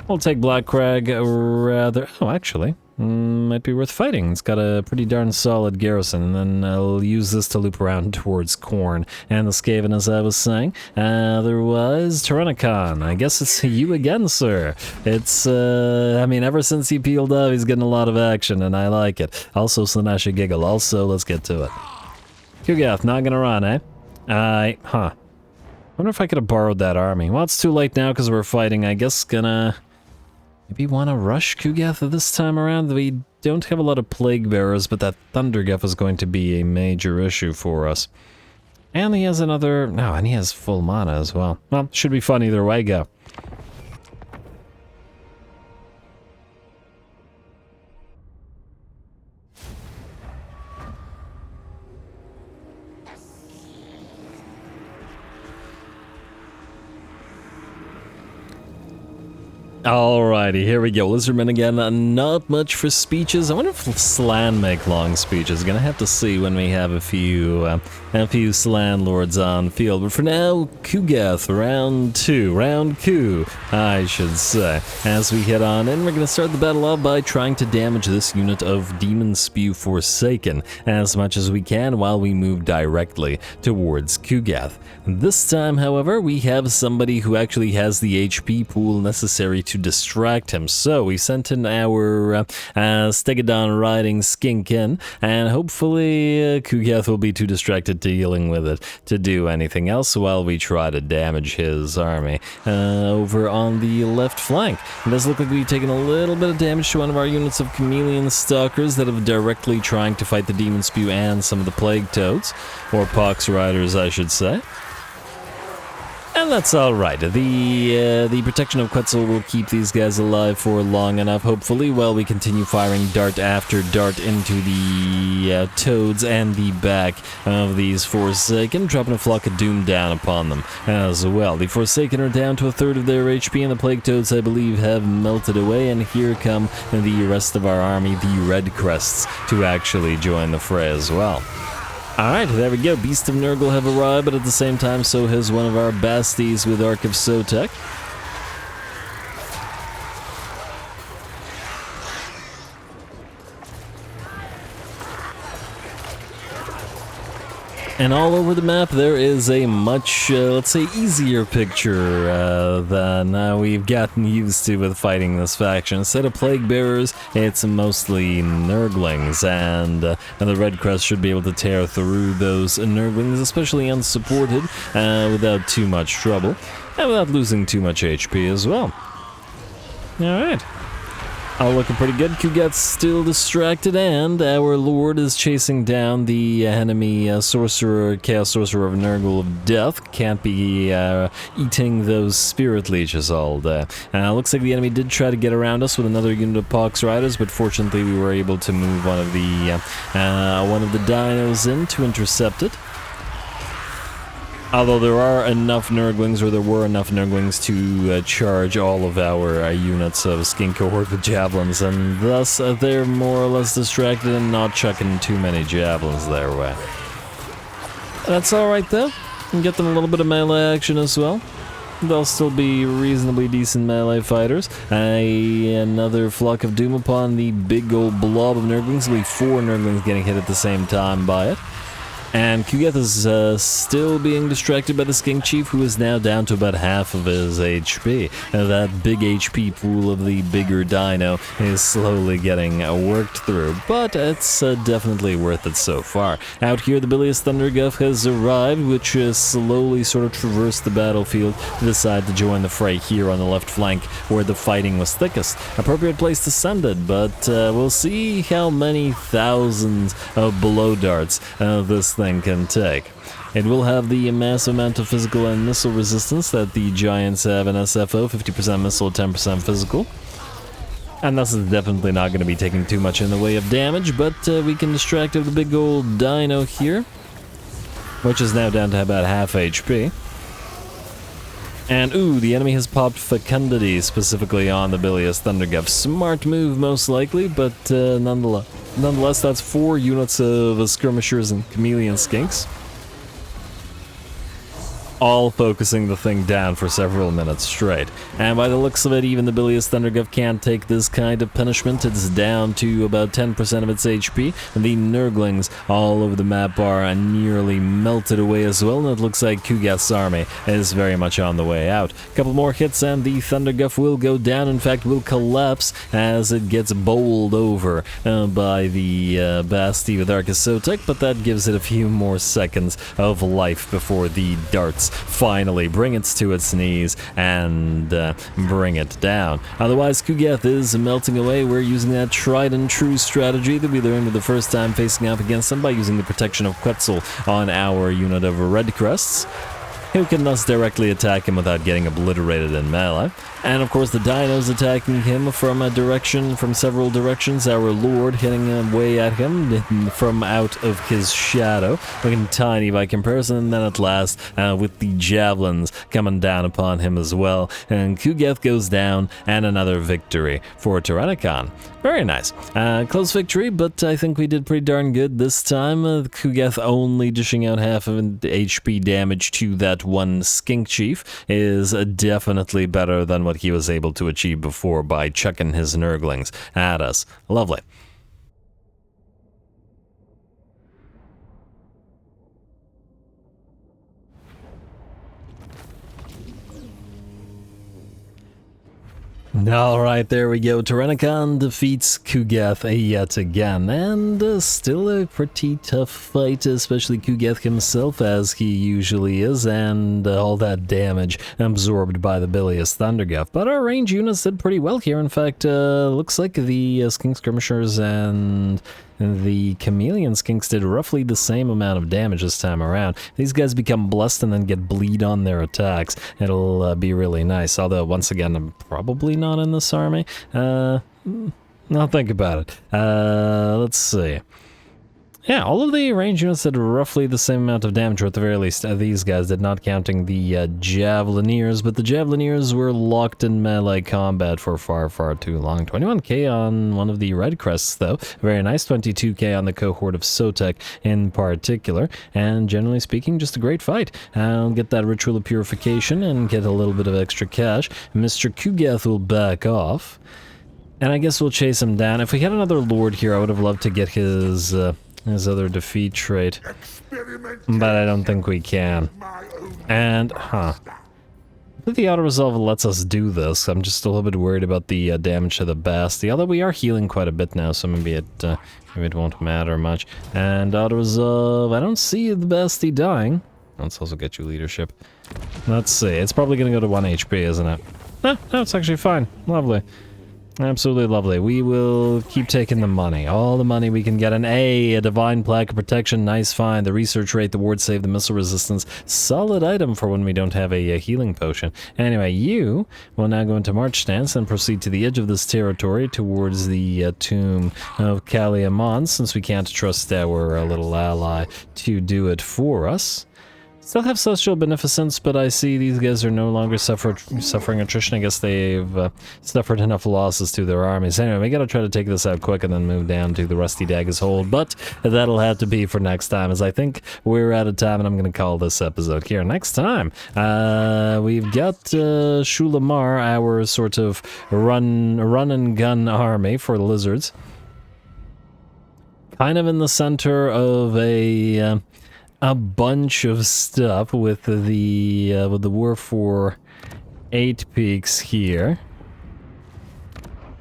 We'll take Black Crag rather... Oh, actually, might be worth fighting. It's got a pretty darn solid garrison, and then I'll use this to loop around towards Khorne and the Skaven, as I was saying. Otherwise, Tyrannicon, I guess it's you again, sir. It's, I mean, ever since he peeled up, he's getting a lot of action, and I like it. Also, Slaanesh Giggle. Also, let's get to it. Kugath, not gonna run, eh? Huh. Wonder if I could have borrowed that army. Well, it's too late now because we're fighting. I guess gonna... Maybe want to rush Kugath this time around? We don't have a lot of Plague Bearers, but that Thunderguth is going to be a major issue for us. And he has another... No, and he has full mana as well. Well, should be fun either way, go. Alrighty, here we go. Lizardmen again. Not much for speeches. I wonder if Slan make long speeches. Gonna have to see when we have a few Slan lords on field. But for now, Kugath, round 2. Round coup, I should say. As we head on in, we're gonna start the battle off by trying to damage this unit of Demon Spew Forsaken as much as we can while we move directly towards Kugath. This time, however, we have somebody who actually has the HP pool necessary to distract him. So we sent in our Stegodon riding skink in, and hopefully Kugath will be too distracted dealing with it to do anything else while we try to damage his army over on the left flank. It does look like we've taken a little bit of damage to one of our units of Chameleon Stalkers that are directly trying to fight the Demon Spew and some of the Plague Toads, or Pox Riders I should say. And that's alright. The protection of Quetzal will keep these guys alive for long enough, hopefully, while we continue firing dart after dart into the toads and the back of these Forsaken, dropping a flock of doom down upon them as well. The Forsaken are down to a third of their HP, and the Plague Toads, I believe, have melted away, and here come the rest of our army, the Red Crests, to actually join the fray as well. Alright, there we go. Beast of Nurgle have arrived, but at the same time, so has one of our Basties with Ark of Sotek. And all over the map, there is a much, let's say, easier picture than we've gotten used to with fighting this faction. Instead of Plague Bearers, it's mostly Nurglings, and the Red Crest should be able to tear through those Nurglings, especially unsupported, without too much trouble, and without losing too much HP as well. Alright. All looking pretty good. Kugath's still distracted, and our Lord is chasing down the enemy Sorcerer, Chaos Sorcerer of Nurgle of Death. Can't be eating those Spirit Leeches all day. Looks like the enemy did try to get around us with another unit of Pox Riders, but fortunately we were able to move one of the dinos in to intercept it. Although there are enough Nurglings, or there were enough Nurglings to charge all of our units of Skink Cohort with Javelins, and thus they're more or less distracted and not chucking too many Javelins their way. That's alright though. You can get them a little bit of melee action as well. They'll still be reasonably decent melee fighters. Another flock of doom upon the big old blob of Nurglings. There'll be 4 Nurglings getting hit at the same time by it. And Kugath is still being distracted by the Skink Chief, who is now down to about half of his HP. That big HP pool of the bigger dino is slowly getting worked through, but it's definitely worth it so far. Out here, the Bilious Thunderguff has arrived, which has slowly sort of traversed the battlefield to decide to join the fray here on the left flank, where the fighting was thickest. Appropriate place to send it, but we'll see how many thousands of blow darts this thing can take. It will have the massive amount of physical and missile resistance that the Giants have in SFO, 50% missile, 10% physical. And this is definitely not going to be taking too much in the way of damage, but we can distract the big old dino here, which is now down to about half HP. And ooh, the enemy has popped Fecundity specifically on the Bilious Thunderguff. Smart move most likely, but nonetheless, that's 4 units of Skirmishers and Chameleon Skinks, all focusing the thing down for several minutes straight. And by the looks of it, even the Bilious Thunderguff can't take this kind of punishment. It's down to about 10% of its HP, and the Nurglings all over the map are nearly melted away as well, and it looks like Kugath's army is very much on the way out. A couple more hits and the Thunderguff will go down, in fact will collapse as it gets bowled over by the Basti with Ark of Sotek, but that gives it a few more seconds of life before the darts finally bring it to its knees and bring it down. Otherwise, Kugath is melting away. We're using that tried and true strategy that we learned for the first time facing off against them by using the protection of Quetzal on our unit of Red Crests. who can thus directly attack him without getting obliterated in melee. And of course the dinos attacking him from a direction, from several directions. Our lord hitting away at him from out of his shadow, looking tiny by comparison. And then at last, with the javelins coming down upon him as well. And Kugath goes down, and another victory for Tyrannicon. Very nice. Close victory, but I think we did pretty darn good this time. Kugath only dishing out half of an HP damage to that one skink chief is definitely better than what he was able to achieve before by chucking his Nurglings at us. Lovely. Alright, there we go. Tyrannicon defeats Kugath yet again, and still a pretty tough fight, especially Kugath himself, as he usually is, and all that damage absorbed by the bilious Thunderguff. But our range units did pretty well here. In fact, looks like the Skink Skirmishers and the Chameleon Skinks did roughly the same amount of damage this time around. These guys become blessed and then get bleed on their attacks. It'll be really nice. Although, once again, I'm probably not in this army. I'll think about it. Let's see. Yeah, all of the range units did roughly the same amount of damage, or at the very least, these guys did, not counting the Javelineers, but the Javelineers were locked in melee combat for far, far too long. 21k on one of the Red Crests, though. Very nice. 22k on the cohort of Sotek in particular, and generally speaking, just a great fight. I'll get that Ritual of Purification and get a little bit of extra cash. Mr. Kugath will back off, and I guess we'll chase him down. If we had another Lord here, I would have loved to get his other defeat trait, but I don't think we can. And, I think the auto-resolve lets us do this. I'm just a little bit worried about the damage to the Basti, although we are healing quite a bit now, so maybe it won't matter much. And auto-resolve, I don't see the Basti dying. Let's also get you leadership. Let's see, it's probably going to go to 1 HP, isn't it? No, it's actually fine. Lovely. Absolutely lovely. We will keep taking the money. All the money we can get. A Divine Plaque of Protection. Nice find. The research rate, the ward save, the missile resistance. Solid item for when we don't have a healing potion. Anyway, you will now go into march stance and proceed to the edge of this territory towards the tomb of Kaliamon, since we can't trust our little ally to do it for us. Still have social beneficence, but I see these guys are no longer suffering attrition. I guess they've suffered enough losses to their armies. Anyway, we gotta try to take this out quick and then move down to the Rusty Dagger's Hold, but that'll have to be for next time, as I think we're out of time, and I'm gonna call this episode here. Next time, we've got Shulamar, our sort of run and gun army for the lizards. Kind of in the center of a bunch of stuff with the War for 8 Peaks here.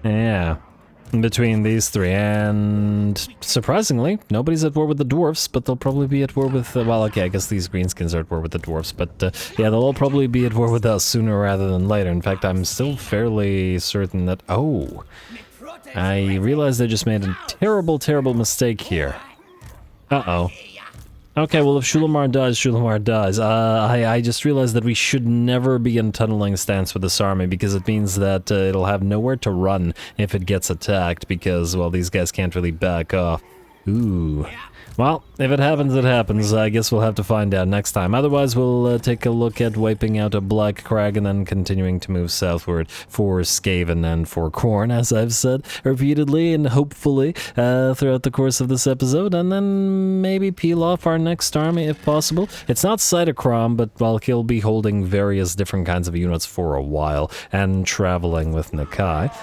Yeah, in between these three, and surprisingly, nobody's at war with the dwarfs, but they'll probably be at war with, well, okay, I guess these greenskins are at war with the dwarfs, but yeah, they'll all probably be at war with us sooner rather than later. In fact, I'm still fairly certain that, oh, I realized I just made a terrible, terrible mistake here. Uh-oh. Okay, well, if Shulamar dies, Shulamar dies. I just realized that we should never be in tunneling stance with this army, because it means that it'll have nowhere to run if it gets attacked, because, well, these guys can't really back off. Ooh. Well, if it happens, it happens. I guess we'll have to find out next time. Otherwise, we'll take a look at wiping out a Black Crag and then continuing to move southward for Skaven and for Khorne, as I've said repeatedly and hopefully throughout the course of this episode, and then maybe peel off our next army if possible. It's not Cytochrome, but, well, he'll be holding various different kinds of units for a while and traveling with Nakai.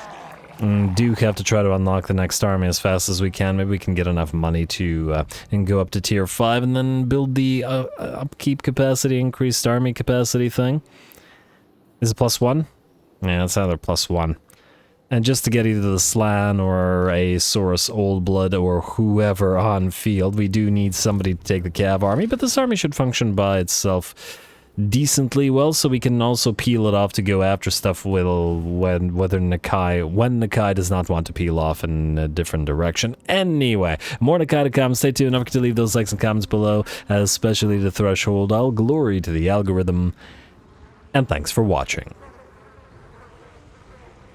Do have to try to unlock the next army as fast as we can. Maybe we can get enough money to and go up to tier 5 and then build the upkeep capacity, increased army capacity thing. Is it +1? Yeah, it's either +1. And just to get either the Slan or a Saurus Old Blood or whoever on field, we do need somebody to take the Cav army, but this army should function by itself decently well, so we can also peel it off to go after stuff when Nakai does not want to peel off in a different direction. Anyway, more Nakai to come. Stay tuned. Don't forget to leave those likes and comments below, especially the threshold. All glory to the algorithm, and thanks for watching.